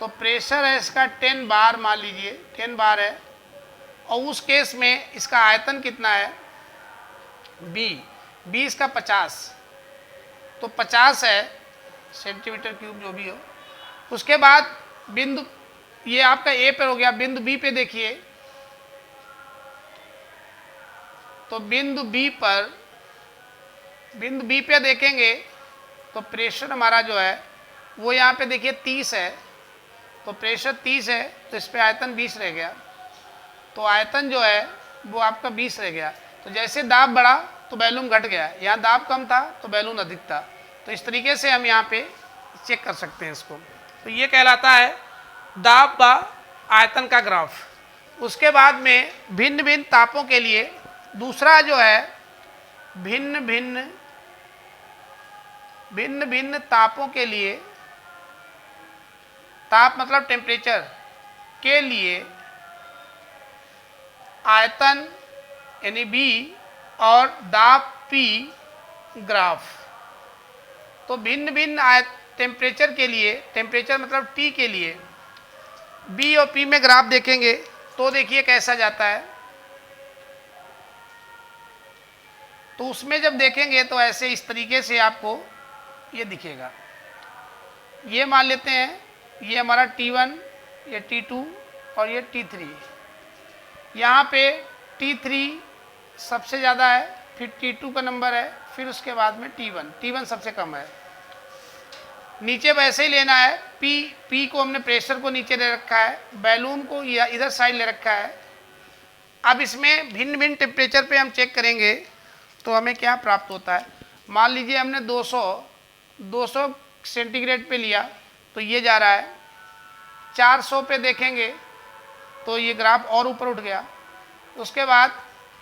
तो प्रेशर है इसका 10 बार, मान लीजिए 10 बार है, और उस केस में इसका आयतन कितना है बी इसका 50, तो 50 है सेंटीमीटर क्यूब जो भी हो। उसके बाद बिंदु, ये आपका ए पर हो गया। बिंदु बी पे देखिए, तो बिंदु बी पे देखेंगे तो प्रेशर हमारा जो है वो यहाँ पे देखिए 30 है, तो प्रेशर 30 है तो इस पे आयतन 20 रह गया। तो आयतन जो है वो आपका 20 रह गया। तो जैसे दाब बढ़ा तो वॉल्यूम घट गया, यहाँ दाब कम था तो वॉल्यूम अधिक था। तो इस तरीके से हम यहाँ पे चेक कर सकते हैं इसको। तो ये कहलाता है दाब व आयतन का ग्राफ। उसके बाद में भिन्न भिन्न तापों के लिए दूसरा जो है भिन्न भिन्न तापों के लिए, ताप मतलब टेम्परेचर के लिए आयतन यानी बी और दाब पी ग्राफ। तो भिन्न भिन्न टेम्परेचर के लिए, टेम्परेचर मतलब टी के लिए बी और पी में ग्राफ देखेंगे तो देखिए कैसा जाता है। तो उसमें जब देखेंगे तो ऐसे इस तरीके से आपको ये दिखेगा। ये मान लेते हैं ये हमारा T1, ये T2 और ये T3। यहाँ पे T3 सबसे ज़्यादा है, फिर T2 का नंबर है, फिर उसके बाद में T1 सबसे कम है। नीचे वैसे ही लेना है। P को हमने प्रेशर को नीचे ले रखा है, बैलून को इधर साइड ले रखा है। अब इसमें भिन्न भिन्न टेम्परेचर पे हम चेक करेंगे तो हमें क्या प्राप्त होता है। मान लीजिए हमने 200 सेंटीग्रेड पे लिया तो ये जा रहा है। 400 पे देखेंगे तो ये ग्राफ और ऊपर उठ गया। उसके बाद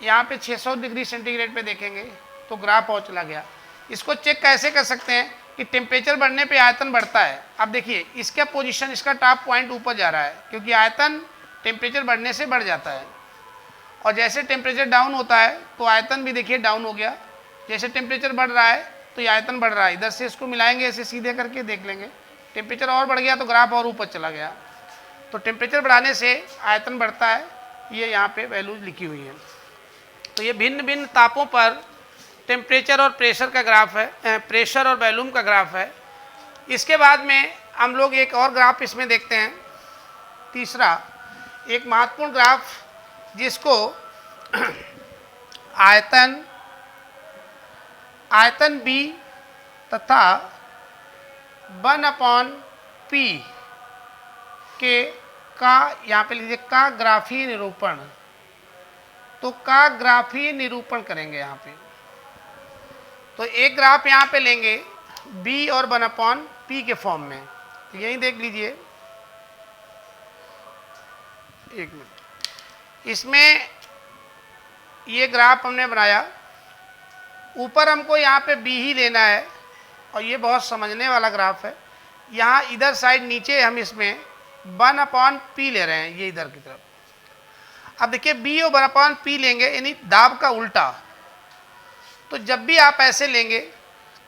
यहाँ पे 600 डिग्री सेंटीग्रेड पे देखेंगे तो ग्राफ और चला गया। इसको चेक कैसे कर सकते हैं कि टेम्परेचर बढ़ने पे आयतन बढ़ता है। अब देखिए इसका पोजीशन, इसका टॉप पॉइंट ऊपर जा रहा है क्योंकि आयतन टेम्परेचर बढ़ने से बढ़ जाता है, और जैसे टेम्परेचर डाउन होता है तो आयतन भी देखिए डाउन हो गया। जैसे टेम्परेचर बढ़ रहा है तो ये आयतन बढ़ रहा है, इधर से इसको मिलाएंगे ऐसे सीधे करके देख लेंगे, टेम्परेचर और बढ़ गया तो ग्राफ और ऊपर चला गया। तो टेम्परेचर बढ़ाने से आयतन बढ़ता है, ये यहाँ पे वैल्यूज लिखी हुई है। तो ये भिन्न भिन्न तापों पर टेम्परेचर और प्रेशर का ग्राफ है, प्रेशर और वॉल्यूम का ग्राफ है। इसके बाद में हम लोग एक और ग्राफ इसमें देखते हैं, तीसरा एक महत्वपूर्ण ग्राफ जिसको आयतन बी तथा 1/P के का यहाँ पे लीजिए का ग्राफीय निरूपण। तो का ग्राफीय निरूपण करेंगे यहाँ पे, तो एक ग्राफ यहाँ पे लेंगे b और 1/P के फॉर्म में। तो यही देख लीजिए, एक मिनट, इसमें ये ग्राफ हमने बनाया, ऊपर हमको यहाँ पे b ही लेना है और ये बहुत समझने वाला ग्राफ है। यहाँ इधर साइड नीचे हम इसमें 1/P ले रहे हैं, ये इधर की तरफ। अब देखिए b और 1/P लेंगे यानी दाब का उल्टा। तो जब भी आप ऐसे लेंगे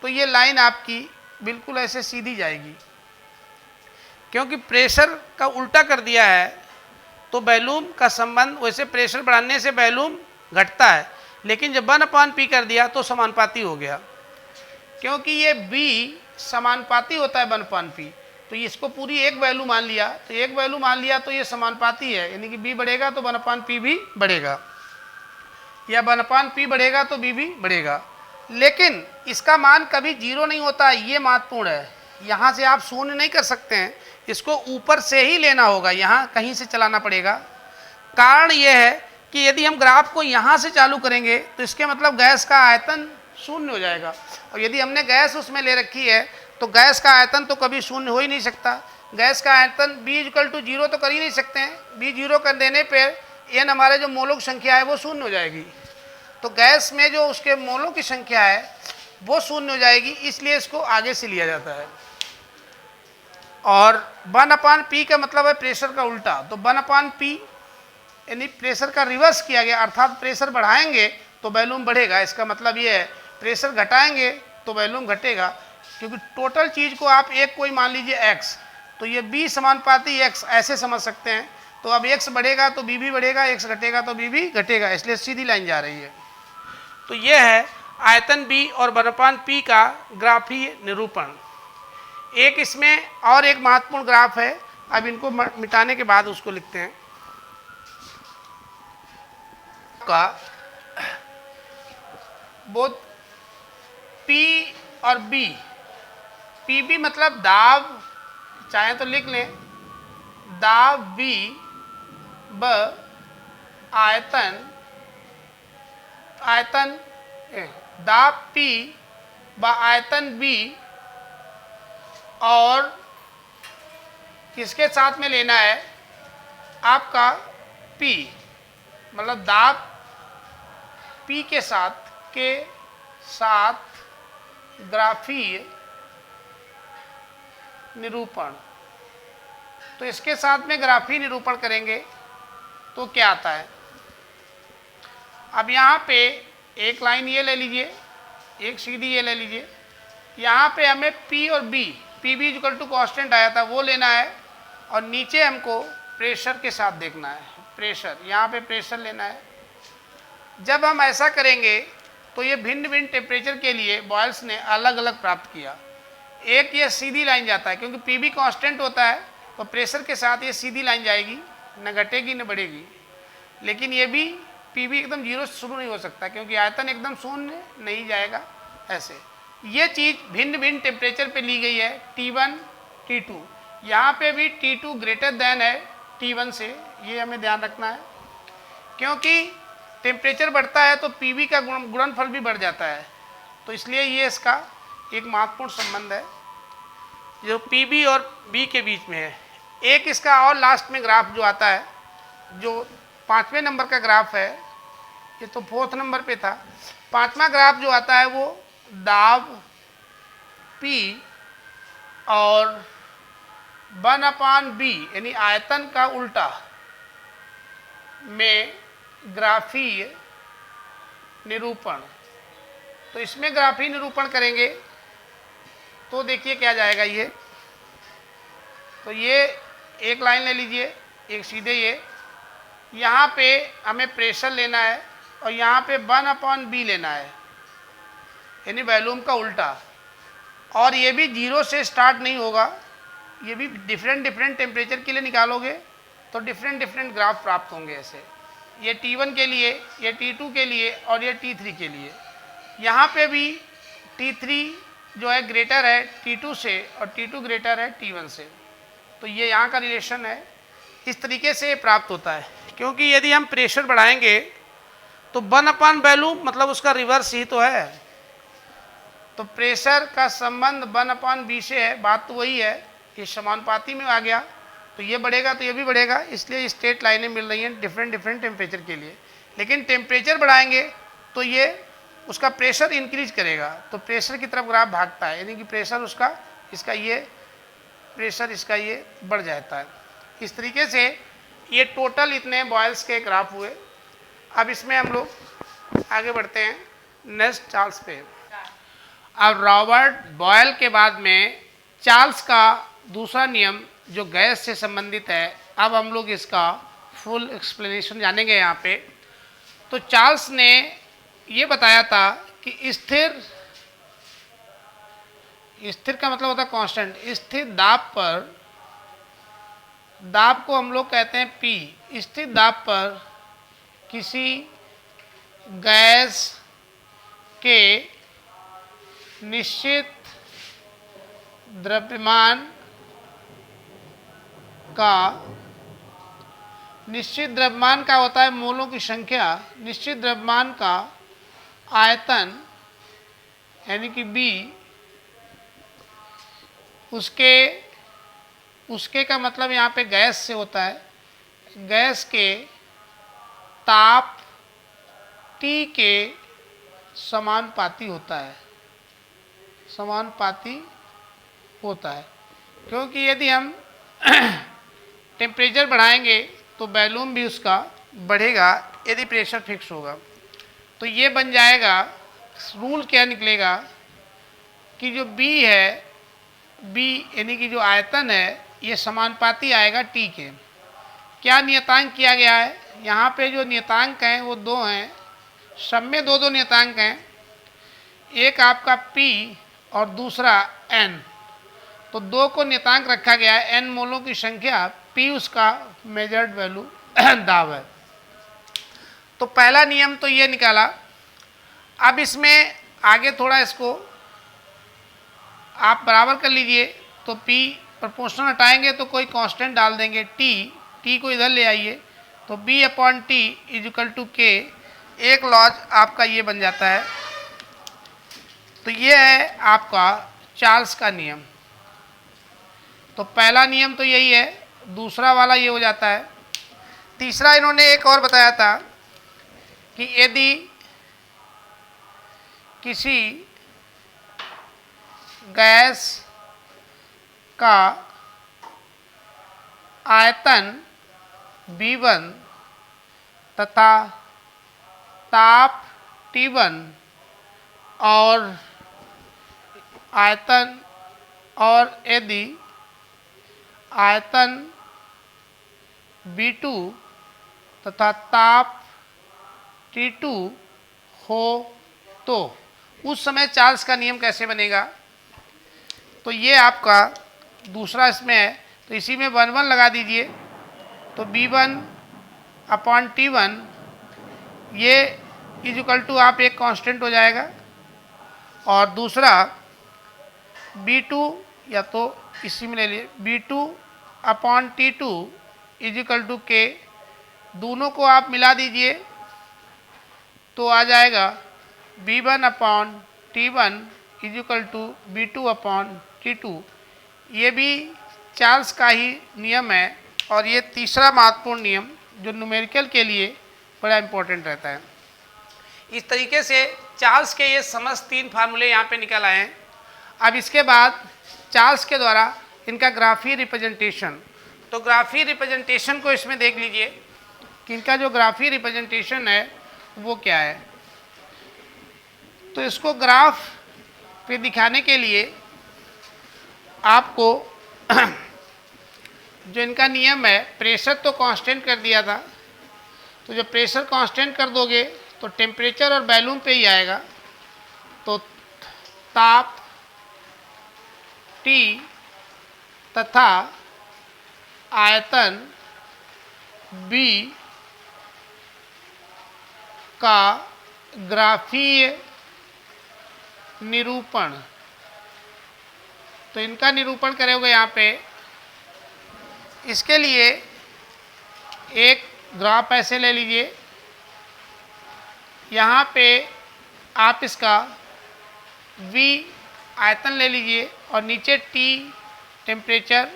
तो ये लाइन आपकी बिल्कुल ऐसे सीधी जाएगी, क्योंकि प्रेशर का उल्टा कर दिया है तो वॉल्यूम का संबंध, वैसे प्रेशर बढ़ाने से वॉल्यूम घटता है, लेकिन जब 1/P कर दिया तो समानुपाती हो गया, क्योंकि ये b समानुपाती होता है 1/P। तो इसको पूरी एक वैल्यू मान लिया, तो एक वैल्यू मान लिया तो ये समानुपाती है, यानी कि b बढ़ेगा तो 1/P भी बढ़ेगा, या 1/P बढ़ेगा तो b भी बढ़ेगा। लेकिन इसका मान कभी जीरो नहीं होता, ये महत्वपूर्ण है। यहाँ से आप शून्य नहीं कर सकते हैं, इसको ऊपर से ही लेना होगा, यहाँ कहीं से चलाना पड़ेगा। कारण यह है कि यदि हम ग्राफ को यहाँ से चालू करेंगे तो इसके मतलब गैस का आयतन शून्य हो जाएगा, और यदि हमने गैस उसमें ले रखी है तो गैस का आयतन तो कभी शून्य हो ही नहीं सकता। गैस का आयतन b = 0 तो कर ही नहीं सकते हैं, b 0 कर देने पर n हमारे जो मोलों की संख्या है वो शून्य हो जाएगी। तो गैस में जो उसके मोलों की संख्या है वो शून्य हो जाएगी, इसलिए इसको आगे से लिया जाता है। और 1/P का मतलब है प्रेशर का उल्टा, तो 1/P यानी प्रेशर का रिवर्स किया गया, अर्थात प्रेशर बढ़ाएंगे तो वॉल्यूम बढ़ेगा। इसका मतलब ये है प्रेशर घटाएंगे तो वॉल्यूम घटेगा, क्योंकि टोटल चीज़ को आप एक कोई मान लीजिए x, तो ये b समानुपाती x ऐसे समझ सकते हैं। तो अब x बढ़ेगा तो b भी बढ़ेगा, x घटेगा तो b भी घटेगा, इसलिए सीधी लाइन जा रही है। तो ये है आयतन b और 1/P का ग्राफीय निरूपण। एक इसमें और एक महत्वपूर्ण ग्राफ है, अब इनको मिटाने के बाद उसको लिखते हैं। का बोथ P और B, Pb मतलब दाब, चाहे तो लिख लें दाब B ब आयतन दाब P ब आयतन B, और किसके साथ में लेना है आपका P, मतलब दाब P के साथ ग्राफीय निरूपण। तो इसके साथ में ग्राफीय निरूपण करेंगे तो क्या आता है। अब यहाँ पे एक लाइन ये ले लीजिए, एक सीधी ये ले लीजिए। यहाँ पे हमें P और B, Pb = कांस्टेंट आया था वो लेना है, और नीचे हमको प्रेशर के साथ देखना है, प्रेशर, यहाँ पे प्रेशर लेना है। जब हम ऐसा करेंगे तो ये भिन्न भिन्न टेम्परेचर के लिए बॉयल्स ने अलग अलग प्राप्त किया। एक ये सीधी लाइन जाता है, क्योंकि Pb कांस्टेंट होता है तो प्रेशर के साथ ये सीधी लाइन जाएगी, न घटेगी न बढ़ेगी। लेकिन ये भी Pb एकदम 0 से शुरू नहीं हो सकता, क्योंकि आयतन एकदम शून्य नहीं जाएगा। ऐसे ये चीज़ भिन्न भिन्न टेम्परेचर पे ली गई है, T1 T2। यहाँ पे भी T2 > है T1 से, ये हमें ध्यान रखना है, क्योंकि टेम्परेचर बढ़ता है तो Pb का गुणनफल भी बढ़ जाता है। तो इसलिए ये इसका एक महत्वपूर्ण संबंध है जो Pb और B के बीच में है। एक इसका और लास्ट में ग्राफ जो आता है, जो 5वें नंबर का ग्राफ है, ये तो 4th नंबर पे था। 5वां ग्राफ जो आता है वो दाब P और 1/B यानी आयतन का उल्टा में ग्राफीय निरूपण। तो इसमें ग्राफी निरूपण करेंगे तो देखिए क्या जाएगा ये। तो ये एक लाइन ले लीजिए, एक सीधे ये, यहाँ पे हमें प्रेशर लेना है और यहाँ पे 1/b लेना है, यानी वॉल्यूम का उल्टा। और ये भी 0 से स्टार्ट नहीं होगा, ये भी डिफरेंट टेम्परेचर के लिए निकालोगे तो डिफरेंट ग्राफ प्राप्त होंगे ऐसे। ये T1 के लिए, ये T2 के लिए और ये T3 के लिए। यहाँ पे भी T3 जो है ग्रेटर है T2 से और T2 ग्रेटर है T1 से। तो ये यहाँ का रिलेशन है, इस तरीके से ये प्राप्त होता है। क्योंकि यदि हम प्रेशर बढ़ाएंगे तो 1/वॉल्यूम मतलब उसका रिवर्स ही तो है। तो प्रेशर का संबंध 1/b से है, बात तो वही है, ये समानुपाती में आ गया। तो ये बढ़ेगा तो ये भी बढ़ेगा, इसलिए स्ट्रेट लाइनें मिल रही हैं डिफरेंट टेम्परेचर के लिए। लेकिन टेम्परेचर बढ़ाएंगे तो ये उसका प्रेशर इंक्रीज करेगा, तो प्रेशर की तरफ ग्राफ भागता है, यानी कि प्रेशर उसका, इसका ये प्रेशर, इसका ये बढ़ जाता है। इस तरीके से ये टोटल इतने बॉयल्स के ग्राफ हुए। अब इसमें हम लोग आगे बढ़ते हैं नेक्स्ट चार्ल्स पे। अब रॉबर्ट बॉयल के बाद में चार्ल्स का दूसरा नियम जो गैस से संबंधित है, अब हम लोग इसका फुल एक्सप्लेनेशन जानेंगे यहाँ पे। तो चार्ल्स ने ये बताया था कि स्थिर का मतलब होता है कांस्टेंट, स्थिर दाब पर, दाब को हम लोग कहते हैं P, स्थिर दाब पर किसी गैस के निश्चित द्रव्यमान का होता है मोलों की संख्या, निश्चित द्रव्यमान का आयतन यानी कि B, उसके का मतलब यहाँ पे गैस से होता है, गैस के ताप T के समानुपाती होता है, समानुपाती होता है। क्योंकि यदि हम टेम्परेचर बढ़ाएंगे तो वॉल्यूम भी उसका बढ़ेगा यदि प्रेशर फिक्स होगा। तो ये बन जाएगा, रूल क्या निकलेगा कि जो B है, B यानी कि जो आयतन है, ये समानुपाती आएगा T के। क्या नियतांक किया गया है, यहाँ पे जो नियतांक हैं वो 2 हैं, सब में 2 नियतांक हैं, एक आपका P और दूसरा N। तो 2 को नियतांक रखा गया है, N मोलों की संख्या, P उसका मेजर्ड वैल्यू दाब है। तो पहला नियम तो ये निकाला। अब इसमें आगे थोड़ा इसको आप बराबर कर लीजिए। तो P प्रोपोर्शनल हटाएंगे तो कोई कांस्टेंट डाल देंगे T को इधर ले आइए, तो B/T = K, एक लॉज आपका ये बन जाता है। तो ये है आपका चार्ल्स का नियम। तो पहला नियम तो यही है, दूसरा वाला ये हो जाता है। तीसरा इन्होंने एक और बताया था कि यदि किसी गैस का आयतन B1 तथा ताप T1 और यदि आयतन B2 तथा ताप T2 हो तो उस समय चार्ल्स का नियम कैसे बनेगा। तो ये आपका दूसरा इसमें है, तो इसी में 1 लगा दीजिए। तो B1/T1 ये = आप एक कांस्टेंट हो जाएगा, और दूसरा B2 या तो इसी में ले लिए, B2/T2 = K, दोनों को आप मिला दीजिए तो आ जाएगा B1/T1 = B2/T2। ये भी चार्ल्स का ही नियम है, और ये तीसरा महत्वपूर्ण नियम जो न्यूमेरिकल के लिए बड़ा इंपॉर्टेंट रहता है। इस तरीके से चार्ल्स के ये समस्त 3 फार्मूले यहाँ पे निकल आए हैं। अब इसके बाद चार्ल्स के द्वारा इनका ग्राफी रिप्रेजेंटेशन, तो ग्राफी रिप्रेजेंटेशन को इसमें देख लीजिए कि इनका जो ग्राफी रिप्रेजेंटेशन है वो क्या है। तो इसको ग्राफ पे दिखाने के लिए आपको जो इनका नियम है, प्रेशर तो कांस्टेंट कर दिया था, तो जब प्रेशर कांस्टेंट कर दोगे तो टेम्परेचर और वॉल्यूम पे ही आएगा। तो ताप T तथा आयतन B का ग्राफीय निरूपण, तो इनका निरूपण करोगे यहाँ पे। इसके लिए एक ग्राफ ऐसे ले लीजिए, यहाँ पे आप इसका V आयतन ले लीजिए और नीचे T टेम्परेचर,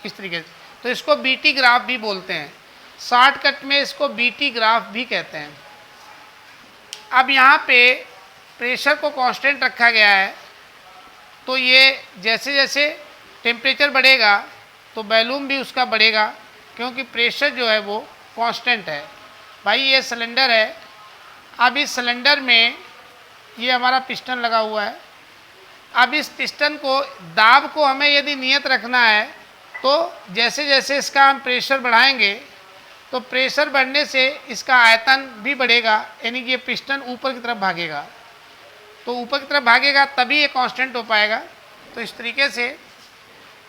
इस तरीके से। तो इसको BT ग्राफ भी बोलते हैं, शॉर्टकट में इसको BT ग्राफ भी कहते हैं। अब यहाँ पे प्रेशर को कांस्टेंट रखा गया है, तो ये जैसे जैसे टेम्परेचर बढ़ेगा तो वॉल्यूम भी उसका बढ़ेगा, क्योंकि प्रेशर जो है वो कांस्टेंट है। भाई ये सिलेंडर है, अब इस सिलेंडर में ये हमारा पिस्टन लगा हुआ है। अब इस पिस्टन को, दाब को हमें यदि नियत रखना है, तो जैसे जैसे इसका हम प्रेशर बढ़ाएंगे तो प्रेशर बढ़ने से इसका आयतन भी बढ़ेगा, यानी कि ये पिस्टन ऊपर की तरफ भागेगा। तो ऊपर की तरफ भागेगा तभी ये कांस्टेंट हो पाएगा। तो इस तरीके से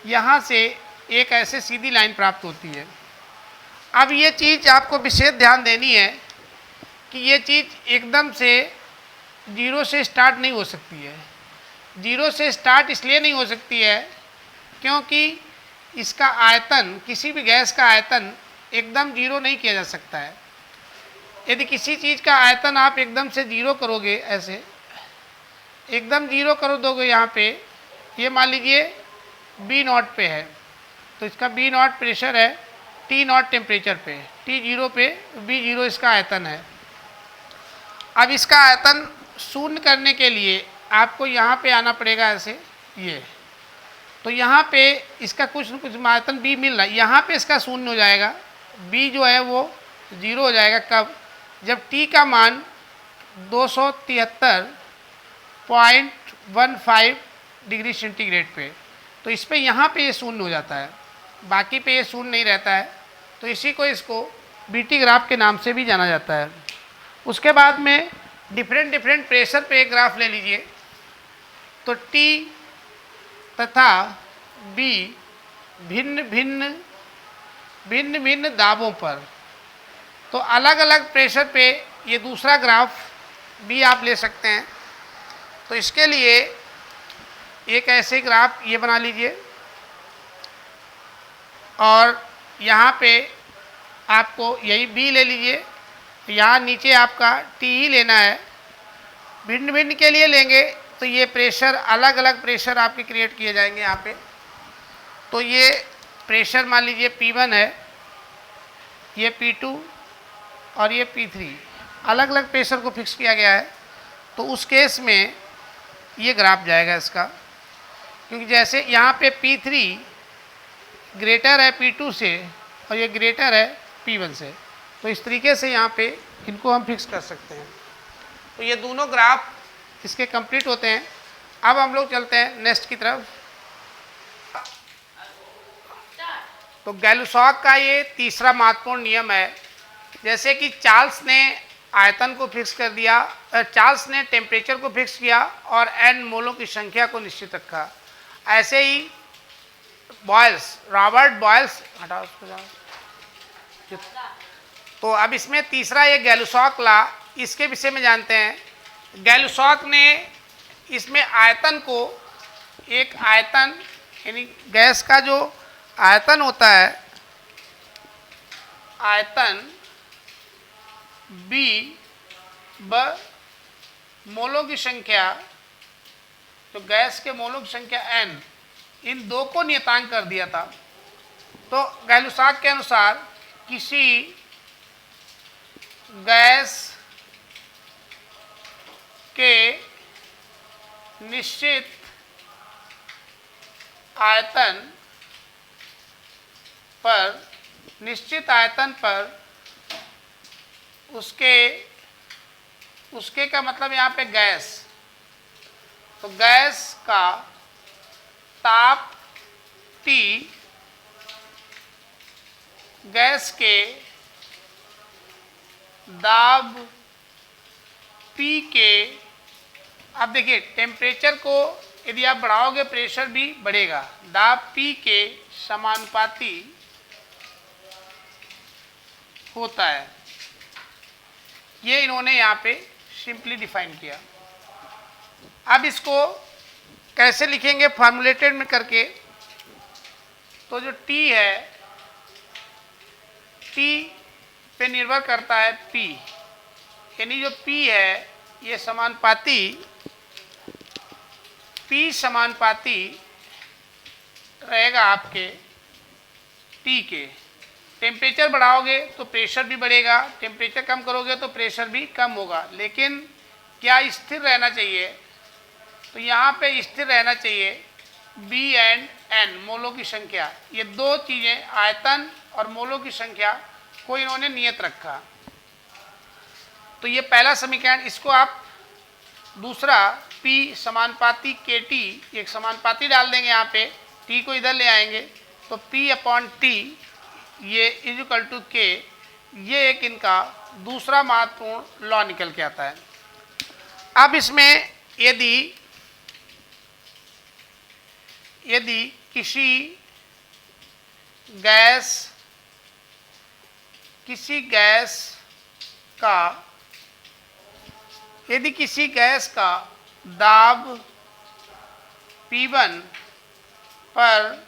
यहाँ से एक ऐसे सीधी लाइन प्राप्त होती है। अब ये चीज़ आपको विशेष ध्यान देनी है कि ये चीज़ एकदम से जीरो से स्टार्ट नहीं हो सकती है। जीरो से स्टार्ट इसलिए नहीं हो सकती है क्योंकि इसका आयतन, किसी भी गैस का आयतन एकदम जीरो नहीं किया जा सकता है। यदि किसी चीज़ का आयतन आप एकदम से जीरो करोगे, ऐसे एकदम जीरो कर दोगे, यहाँ पे ये मान लीजिए B0 पे है, तो इसका B0 प्रेशर है, T0 टेम्परेचर पे, T0 पे B0 इसका आयतन है। अब इसका आयतन शून्य करने के लिए आपको यहाँ पे आना पड़ेगा, ऐसे ये। तो यहाँ पे इसका कुछ न कुछ आयतन B मिल रहा है, यहाँ पे इसका शून्य हो जाएगा, B जो है वो जीरो हो जाएगा। कब? जब T का मान 273.15 डिग्री सेंटीग्रेड पे, तो इस पे यहाँ पे ये शून्य हो जाता है, बाकी पे ये शून्य नहीं रहता है। तो इसी को, इसको BT ग्राफ के नाम से भी जाना जाता है। उसके बाद में डिफरेंट प्रेशर पे एक ग्राफ ले लीजिए, तो T तथा B भिन्न भिन्न दाबों पर, तो अलग अलग प्रेशर पे ये दूसरा ग्राफ भी आप ले सकते हैं। तो इसके लिए एक ऐसे ग्राफ ये बना लीजिए और यहाँ पे आपको यही B ले लीजिए, यहाँ नीचे आपका T ही लेना है। भिन्न के लिए लेंगे तो ये प्रेशर, अलग अलग प्रेशर आपके क्रिएट किए जाएंगे यहाँ पे। तो ये प्रेशर मान लीजिए P1 है, ये P2 और ये P3, अलग अलग प्रेशर को फिक्स किया गया है। तो उस केस में ये ग्राफ जाएगा इसका, क्योंकि जैसे यहाँ पे P3 ग्रेटर है P2 से और ये ग्रेटर है P1 से, तो इस तरीके से यहाँ पे इनको हम फिक्स कर सकते हैं। तो ये दोनों ग्राफ इसके कंप्लीट होते हैं। अब हम लोग चलते हैं नेक्स्ट की तरफ। तो गैलुसॉक का ये तीसरा महत्वपूर्ण नियम है। जैसे कि चार्ल्स ने आयतन को फिक्स कर दिया, चार्ल्स ने टेम्परेचर को फिक्स किया और n मोलों की संख्या को निश्चित रखा, ऐसे ही बॉयल्स, रॉबर्ट बॉयल्स, हटाओ उसको जाओ। तो अब इसमें तीसरा ये गैलुसॉक लॉ, इसके विषय में जानते हैं। गैलुसॉक ने इसमें आयतन को, एक आयतन यानी गैस का जो आयतन होता है, आयतन B ब मोलों की संख्या, तो गैस के मोलों की संख्या n, इन दो को नियतांक कर दिया था। तो गैलुसॉक के अनुसार किसी गैस के निश्चित आयतन पर उसके का मतलब यहाँ पे गैस, तो गैस का ताप T गैस के दाब P के, अब देखिए टेम्परेचर को यदि आप बढ़ाओगे प्रेशर भी बढ़ेगा, दाब P के समानुपाती होता है। ये इन्होंने यहाँ पे सिंपली डिफाइन किया। अब इसको कैसे लिखेंगे फॉर्मुलेटेड में करके, तो जो T है, T पे निर्भर करता है P, यानी जो P है ये समानुपाती, P समानुपाती रहेगा आपके T के। टेम्परेचर बढ़ाओगे तो प्रेशर भी बढ़ेगा, टेम्परेचर कम करोगे तो प्रेशर भी कम होगा, लेकिन क्या स्थिर रहना चाहिए, तो यहाँ पे स्थिर रहना चाहिए B एंड N मोलों की संख्या, ये दो चीज़ें आयतन और मोलों की संख्या को इन्होंने नियत रखा। तो ये पहला समीकरण, इसको आप दूसरा P समानुपाती KT, एक समानुपाती डाल देंगे यहाँ पे, T को इधर ले आएंगे तो P अपॉन T ये इज इक्वल टू K, ये एक इनका दूसरा महत्वपूर्ण लॉ निकल के आता है। अब इसमें यदि किसी गैस का दाब P1 पर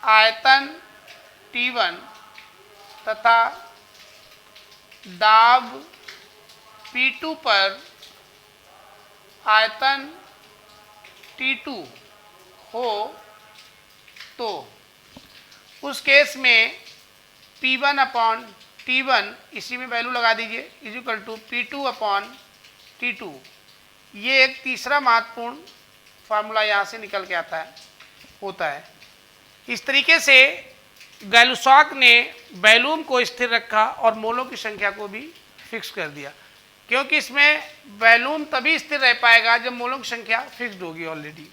आयतन T1 तथा दाब P2 पर आयतन T2 हो, तो उस केस में P1 अपॉन T1 इसी में वैल्यू लगा दीजिए is equal to P2 upon T2। ये एक तीसरा महत्वपूर्ण फार्मूला यहाँ से निकल के होता है। इस तरीके से गैलुसॉक ने वैल्यूम को स्थिर रखा और मोलों की संख्या को भी फिक्स कर दिया, क्योंकि इसमें वैल्यूम तभी स्थिर रह पाएगा जब मोलों की संख्या फिक्स्ड होगी ऑलरेडी।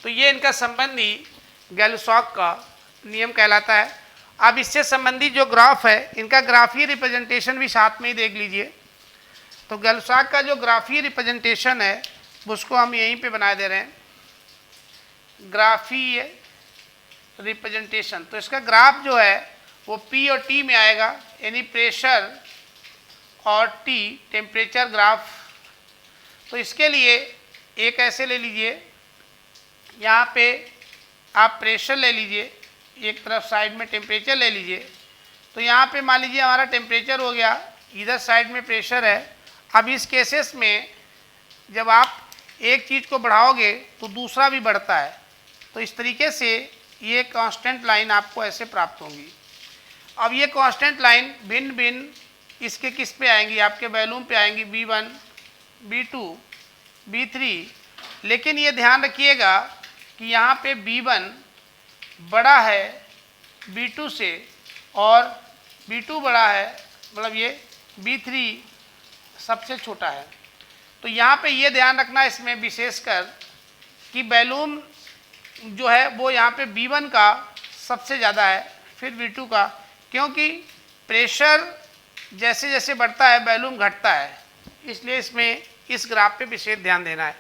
तो ये इनका संबंधी गैलुसॉक का नियम कहलाता है। अब इससे संबंधित जो ग्राफ है, इनका ग्राफीय रिप्रेजेंटेशन भी साथ में ही देख लीजिए। तो गैलुसॉक का जो ग्राफीय रिप्रेजेंटेशन है उसको हम यहीं पे बना दे रहे हैं, ग्राफीय रिप्रेजेंटेशन। तो इसका ग्राफ जो है वो P और T में आएगा, यानी प्रेशर और T टेम्परेचर ग्राफ। तो इसके लिए एक ऐसे ले लीजिए, यहाँ पे आप प्रेशर ले लीजिए, एक तरफ साइड में टेम्परेचर ले लीजिए। तो यहाँ पे मान लीजिए हमारा टेम्परेचर हो गया, इधर साइड में प्रेशर है। अब इस केसेस में जब आप एक चीज़ को बढ़ाओगे तो दूसरा भी बढ़ता है। तो इस तरीके से ये कांस्टेंट लाइन आपको ऐसे प्राप्त होंगी। अब ये कांस्टेंट लाइन भिन्न भिन्न इसके किस पे आएंगी, आपके वैल्यूम पे आएंगी, B1, B2, B3। लेकिन ये ध्यान रखिएगा कि यहाँ पे B1 बड़ा है B2 से और B2 बड़ा है, मतलब ये B3 सबसे छोटा है। तो यहाँ पे ये ध्यान रखना इसमें विशेषकर कि वैल्यूम जो है वो यहाँ पे B1 का सबसे ज़्यादा है, फिर B2 का, क्योंकि प्रेशर जैसे जैसे बढ़ता है वैल्यूम घटता है, इसलिए इसमें इस ग्राफ पे विशेष ध्यान देना है।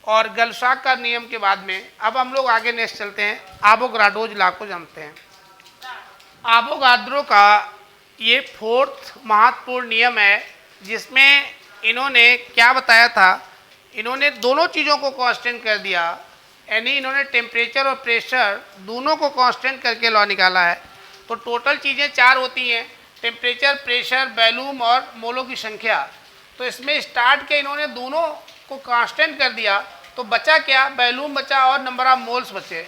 और गैलुसॉक का नियम के बाद में अब हम लोग आगे नेक्स्ट चलते हैं, आवोगाड्रोज लॉ को जानते हैं। आवोगाड्रो का ये फोर्थ महत्वपूर्ण नियम है, जिसमें इन्होंने क्या बताया था, इन्होंने दोनों चीज़ों को कांस्टेंट कर दिया, यानी इन्होंने टेम्परेचर और प्रेशर दोनों को कांस्टेंट करके लॉ निकाला है। तो टोटल चीज़ें चार होती हैं, टेम्परेचर, प्रेशर, वैल्यूम और मोलों की संख्या। तो इसमें स्टार्ट के इन्होंने दोनों को कांस्टेंट कर दिया, तो बचा क्या, वैल्यूम बचा और नंबर ऑफ मोल्स बचे।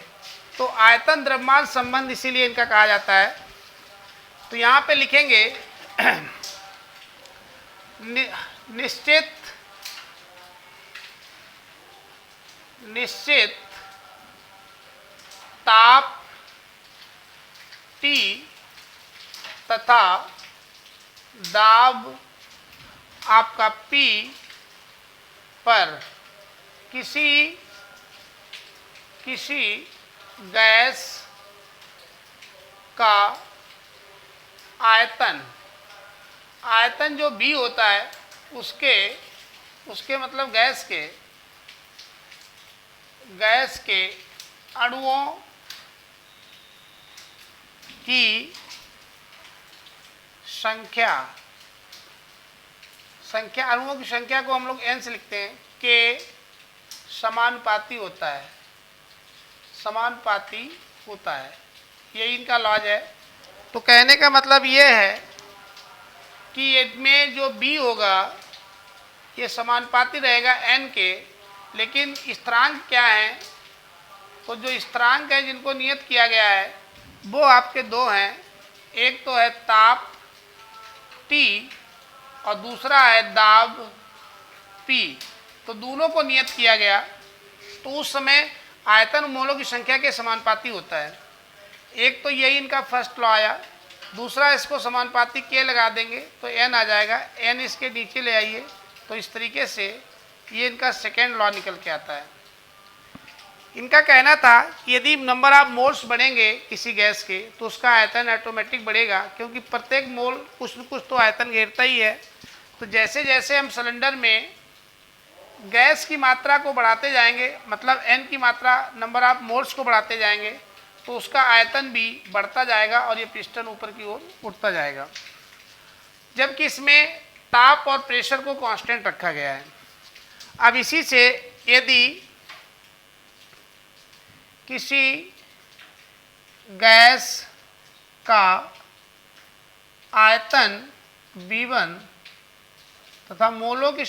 तो आयतन द्रव्यमान संबंध इसीलिए इनका कहा जाता है। तो यहाँ पे लिखेंगे निश्चित ताप T तथा दाब आपका P पर किसी गैस का आयतन जो B होता है उसके मतलब गैस के अणुओं की संख्या अणुओं की संख्या को हम लोग n से लिखते हैं, के समानुपाती होता है। यही इनका लॉज है। तो कहने का मतलब ये है कि इसमें जो B होगा ये समानुपाती रहेगा n के, लेकिन स्थिरांक क्या है? तो जो स्थिरांक है जिनको नियत किया गया है वो आपके दो हैं। एक तो है ताप T और दूसरा है दाब P। तो दोनों को नियत किया गया तो उस समय आयतन मोलों की संख्या के समानुपाती होता है। एक तो यही इनका फर्स्ट लॉ आया, दूसरा इसको समानुपाती के लगा देंगे तो n आ जाएगा, n इसके नीचे ले आइए तो इस तरीके से ये इनका सेकेंड लॉ निकल के आता है। इनका कहना था कि यदि नंबर ऑफ मोल्स बढ़ेंगे किसी गैस के तो उसका आयतन ऑटोमेटिक बढ़ेगा, क्योंकि प्रत्येक मोल कुछ न कुछ तो आयतन घेरता ही है। तो जैसे जैसे हम सिलेंडर में गैस की मात्रा को बढ़ाते जाएंगे, मतलब n की मात्रा नंबर ऑफ मोल्स को बढ़ाते जाएंगे, तो उसका आयतन भी बढ़ता जाएगा और ये पिस्टन ऊपर की ओर उठता जाएगा। जबकि इसमें ताप और प्रेशर को कांस्टेंट रखा गया है। अब इसी से यदि किसी गैस का आयतन V1 तथा मोलों की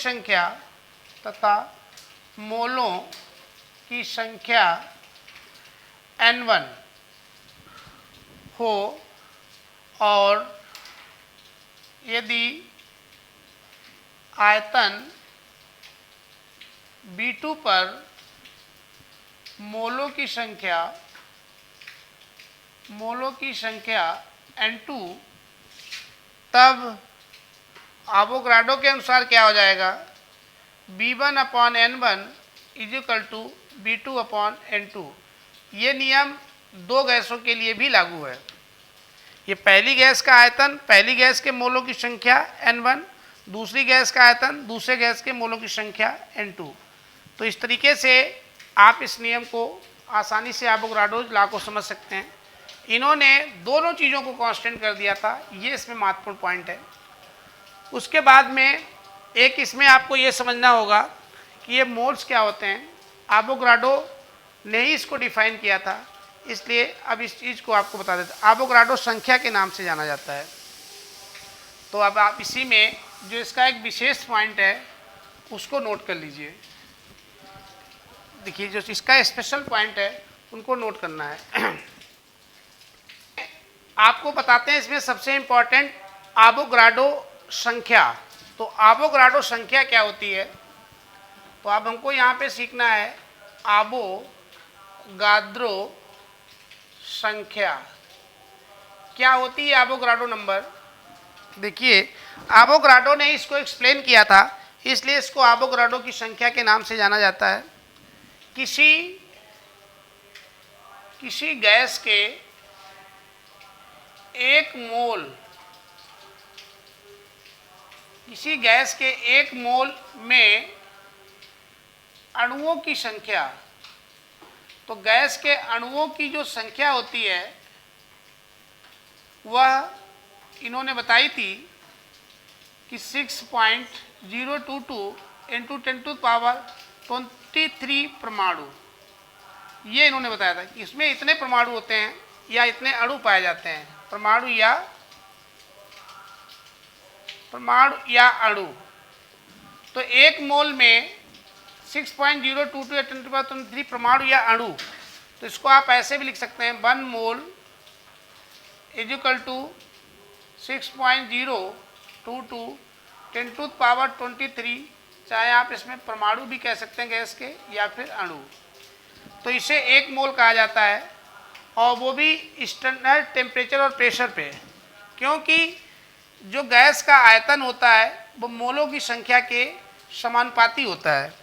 संख्या N1 हो और यदि आयतन B2 पर मोलों की संख्या N2, तब एवोगाड्रो के अनुसार क्या हो जाएगा? B1/N1 = B2/N2। ये नियम दो गैसों के लिए भी लागू है। ये पहली गैस का आयतन, पहली गैस के मोलों की संख्या N1, दूसरी गैस का आयतन, दूसरे गैस के मोलों की संख्या N2। तो इस तरीके से आप इस नियम को आसानी से एवोगाड्रो लॉ को समझ सकते हैं। इन्होंने दोनों चीज़ों को कांस्टेंट कर दिया था, ये इसमें महत्वपूर्ण पॉइंट है। उसके बाद में एक इसमें आपको ये समझना होगा कि ये मोल्स क्या होते हैं। एवोगाड्रो ने ही इसको डिफाइन किया था, इसलिए अब इस चीज़ को आपको बता देते हैं। एवोगाड्रो संख्या के नाम से जाना जाता है। तो अब आप इसी में जो इसका एक विशेष पॉइंट है उसको नोट कर लीजिए। देखिए जो इसका स्पेशल पॉइंट है उनको नोट करना है। आपको बताते हैं इसमें सबसे इम्पोर्टेंट एवोगाड्रो संख्या। तो एवोगाड्रो संख्या क्या होती है? तो अब हमको यहाँ पे सीखना है एवोगाड्रो संख्या क्या होती है। एवोगाड्रो नंबर, देखिए एवोगाड्रो ने इसको एक्सप्लेन किया था, इसलिए इसको एवोगाड्रो की संख्या के नाम से जाना जाता है। किसी गैस के एक मोल में अणुओं की संख्या, तो गैस के अणुओं की जो संख्या होती है वह इन्होंने बताई थी कि 6.022 × 10⁻23 परमाणु, ये इन्होंने बताया था कि इसमें इतने परमाणु होते हैं या इतने अणु पाए जाते हैं। परमाणु या अणु। तो एक मोल में 6.022 × 10⁻23 परमाणु या अणु, तो इसको आप ऐसे भी लिख सकते हैं 1 मोल = 6.022 × 10⁻23, चाहे आप इसमें परमाणु भी कह सकते हैं गैस के या फिर अणु। तो इसे 1 मोल कहा जाता है, और वो भी स्टैंडर्ड टेम्परेचर और प्रेशर पे, क्योंकि जो गैस का आयतन होता है वो मोलों की संख्या के समानुपाती होता है।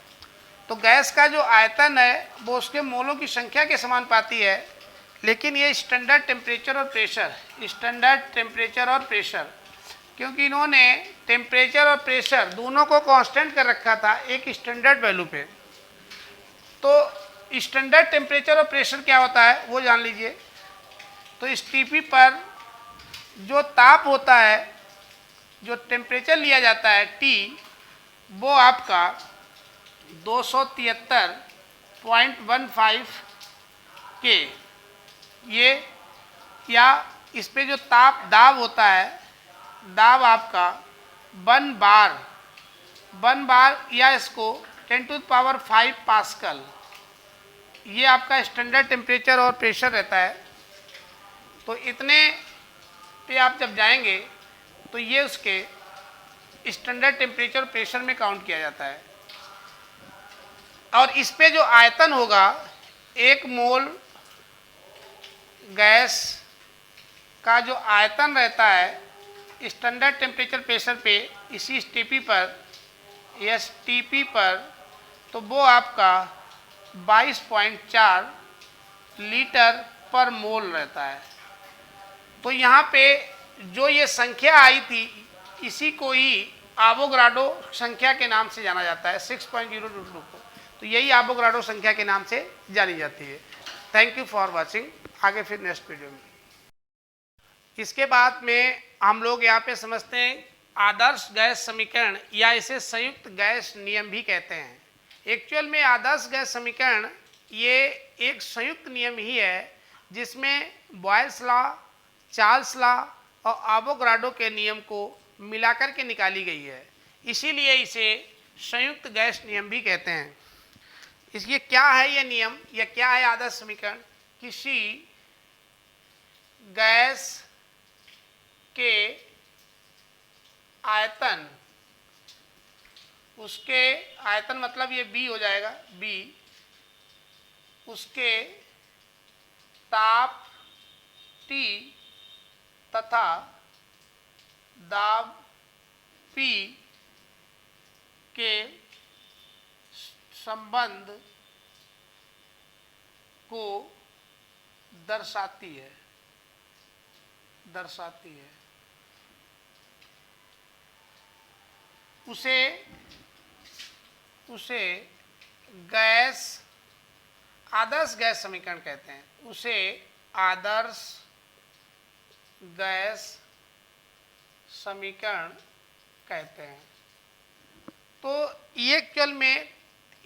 तो गैस का जो आयतन है वो उसके मोलों की संख्या के समानुपाती है, लेकिन ये स्टैंडर्ड टेम्परेचर और प्रेशर, स्टैंडर्ड टेम्परेचर और प्रेशर, क्योंकि इन्होंने टेम्परेचर और प्रेशर दोनों को कांस्टेंट कर रखा था एक स्टैंडर्ड वैल्यू पे। तो स्टैंडर्ड टेम्परेचर और प्रेशर क्या होता है वो जान लीजिए। तो इस टीपी पर जो ताप होता है, जो टेम्परेचर लिया जाता है टी, वो आपका 273.15 के, ये, या इस पे जो दाब होता है, दाब आपका 1 बार या इसको 10⁵ पास्कल, ये आपका स्टैंडर्ड टेम्परेचर और प्रेशर रहता है। तो इतने पे आप जब जाएंगे तो ये उसके स्टैंडर्ड टेम्परेचर और प्रेशर में काउंट किया जाता है। और इस पे जो आयतन होगा, 1 मोल गैस का जो आयतन रहता है स्टैंडर्ड टेम्परेचर प्रेशर पे, इसी टीपी पर, एस टीपी पर, तो वो आपका 22.4 लीटर पर मोल रहता है। तो यहाँ पे जो ये संख्या आई थी, इसी को ही आवोगाड्रो संख्या के नाम से जाना जाता है, 6.022 को। तो यही आवोगाड्रो संख्या के नाम से जानी जाती है। Thank you for watching. आगे फिर नेक्स्ट वीडियो में। इसके बाद में हम लोग यहाँ पे समझते हैं आदर्श गैस समीकरण, या इसे संयुक्त गैस नियम भी कहते हैं। एक्चुअल में आदर्श गैस समीकरण ये एक संयुक्त नियम ही है, जिसमें बॉयल्स लॉ, चार्ल्स लॉ और आवोगाड्रो के नियम को मिलाकर के निकाली गई है, इसीलिए इसे संयुक्त गैस नियम भी कहते हैं। इसलिए क्या है ये नियम, या क्या है आदर्श समीकरण? किसी गैस के आयतन, उसके आयतन मतलब ये बी हो जाएगा, बी, उसके ताप T तथा दाब P के संबंध को दर्शाती है। उसे गैस, आदर्श गैस समीकरण कहते हैं। उसे आदर्श गैस समीकरण कहते हैं। तो ये एक्चुअल में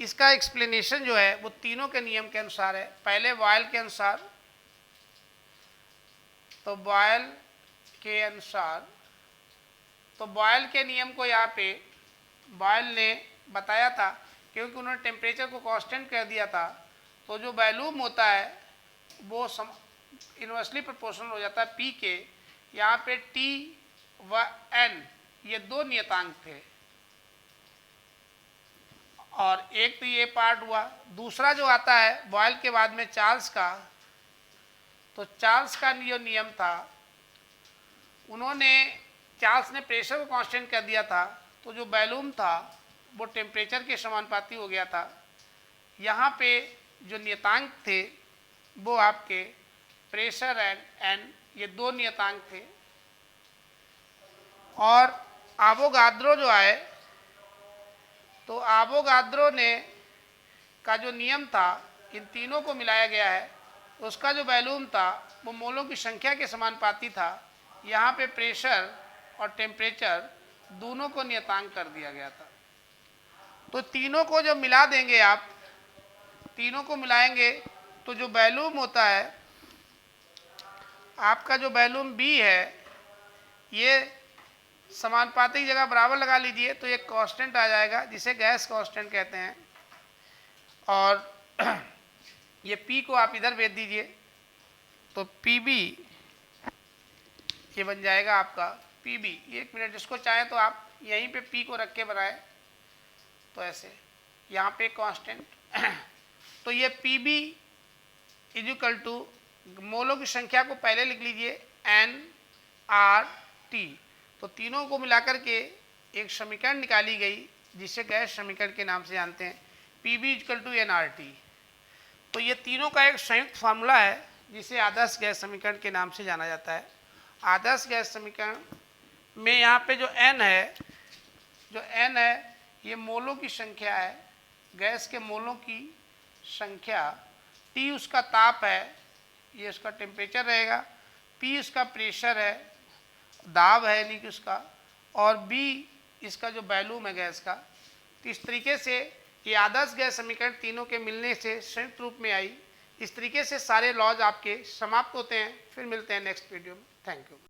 इसका एक्सप्लेनेशन जो है वो तीनों के नियम के अनुसार है। पहले बॉयल के अनुसार, तो बॉयल के नियम को यहाँ पे बॉयल ने बताया था, क्योंकि उन्होंने टेम्परेचर को कांस्टेंट कर दिया था। तो जो वॉल्यूम होता है वो इन्वर्सली प्रोपोर्शनल हो जाता है पी के। यहाँ पे टी व एन ये 2 नियतांक थे, और एक तो ये पार्ट हुआ। दूसरा जो आता है बॉयल के बाद में चार्ल्स का, तो चार्ल्स का जो नियम था, चार्ल्स ने प्रेशर को कांस्टेंट कर दिया था, तो जो वॉल्यूम था वो टेम्परेचर के समानुपाती हो गया था। यहाँ पे जो नियतांक थे वो आपके प्रेशर एंड एन, ये 2 नियतांक थे। और आवोगाद्रो जो आए, तो आवोगाद्रो ने का जो नियम था, इन तीनों को मिलाया गया है। उसका जो वॉल्यूम था वो मोलों की संख्या के समानुपाती था। यहाँ पे प्रेशर और टेम्परेचर दोनों को नियतांक कर दिया गया था। तो तीनों को जब मिला देंगे आप, तीनों को मिलाएंगे तो जो वॉल्यूम होता है आपका, जो वॉल्यूम बी है, ये समानुपाती की जगह बराबर लगा लीजिए, तो एक कांस्टेंट आ जाएगा जिसे गैस कांस्टेंट कहते हैं। और ये पी को आप इधर भेज दीजिए, तो पी बी ये बन जाएगा आपका पी बी। 1 मिनट, जिसको चाहे तो आप यहीं पे पी को रख के बनाएं, तो ऐसे यहाँ पे कांस्टेंट। तो ये पी बी इक्वल टू, मोलों की संख्या को पहले लिख लीजिए एन आर टी। तो तीनों को मिलाकर के एक समीकरण निकाली गई, जिसे गैस समीकरण के नाम से जानते हैं। PB equal to NRT. तो ये तीनों का एक संयुक्त फार्मूला है जिसे आदर्श गैस समीकरण के नाम से जाना जाता है। आदर्श गैस समीकरण में यहाँ पे जो n है ये मोलों की संख्या है, गैस के मोलों की संख्या, T उसका ताप है, ये उसका टेम्परेचर रहेगा, P उसका प्रेशर है, दाब है यानी कि उसका, और B इसका जो वॉल्यूम है गैस का। तो इस तरीके से ये आदर्श गैस समीकरण तीनों के मिलने से संयुक्त रूप में आई। इस तरीके से सारे लॉज आपके समाप्त होते हैं। फिर मिलते हैं नेक्स्ट वीडियो में। Thank you.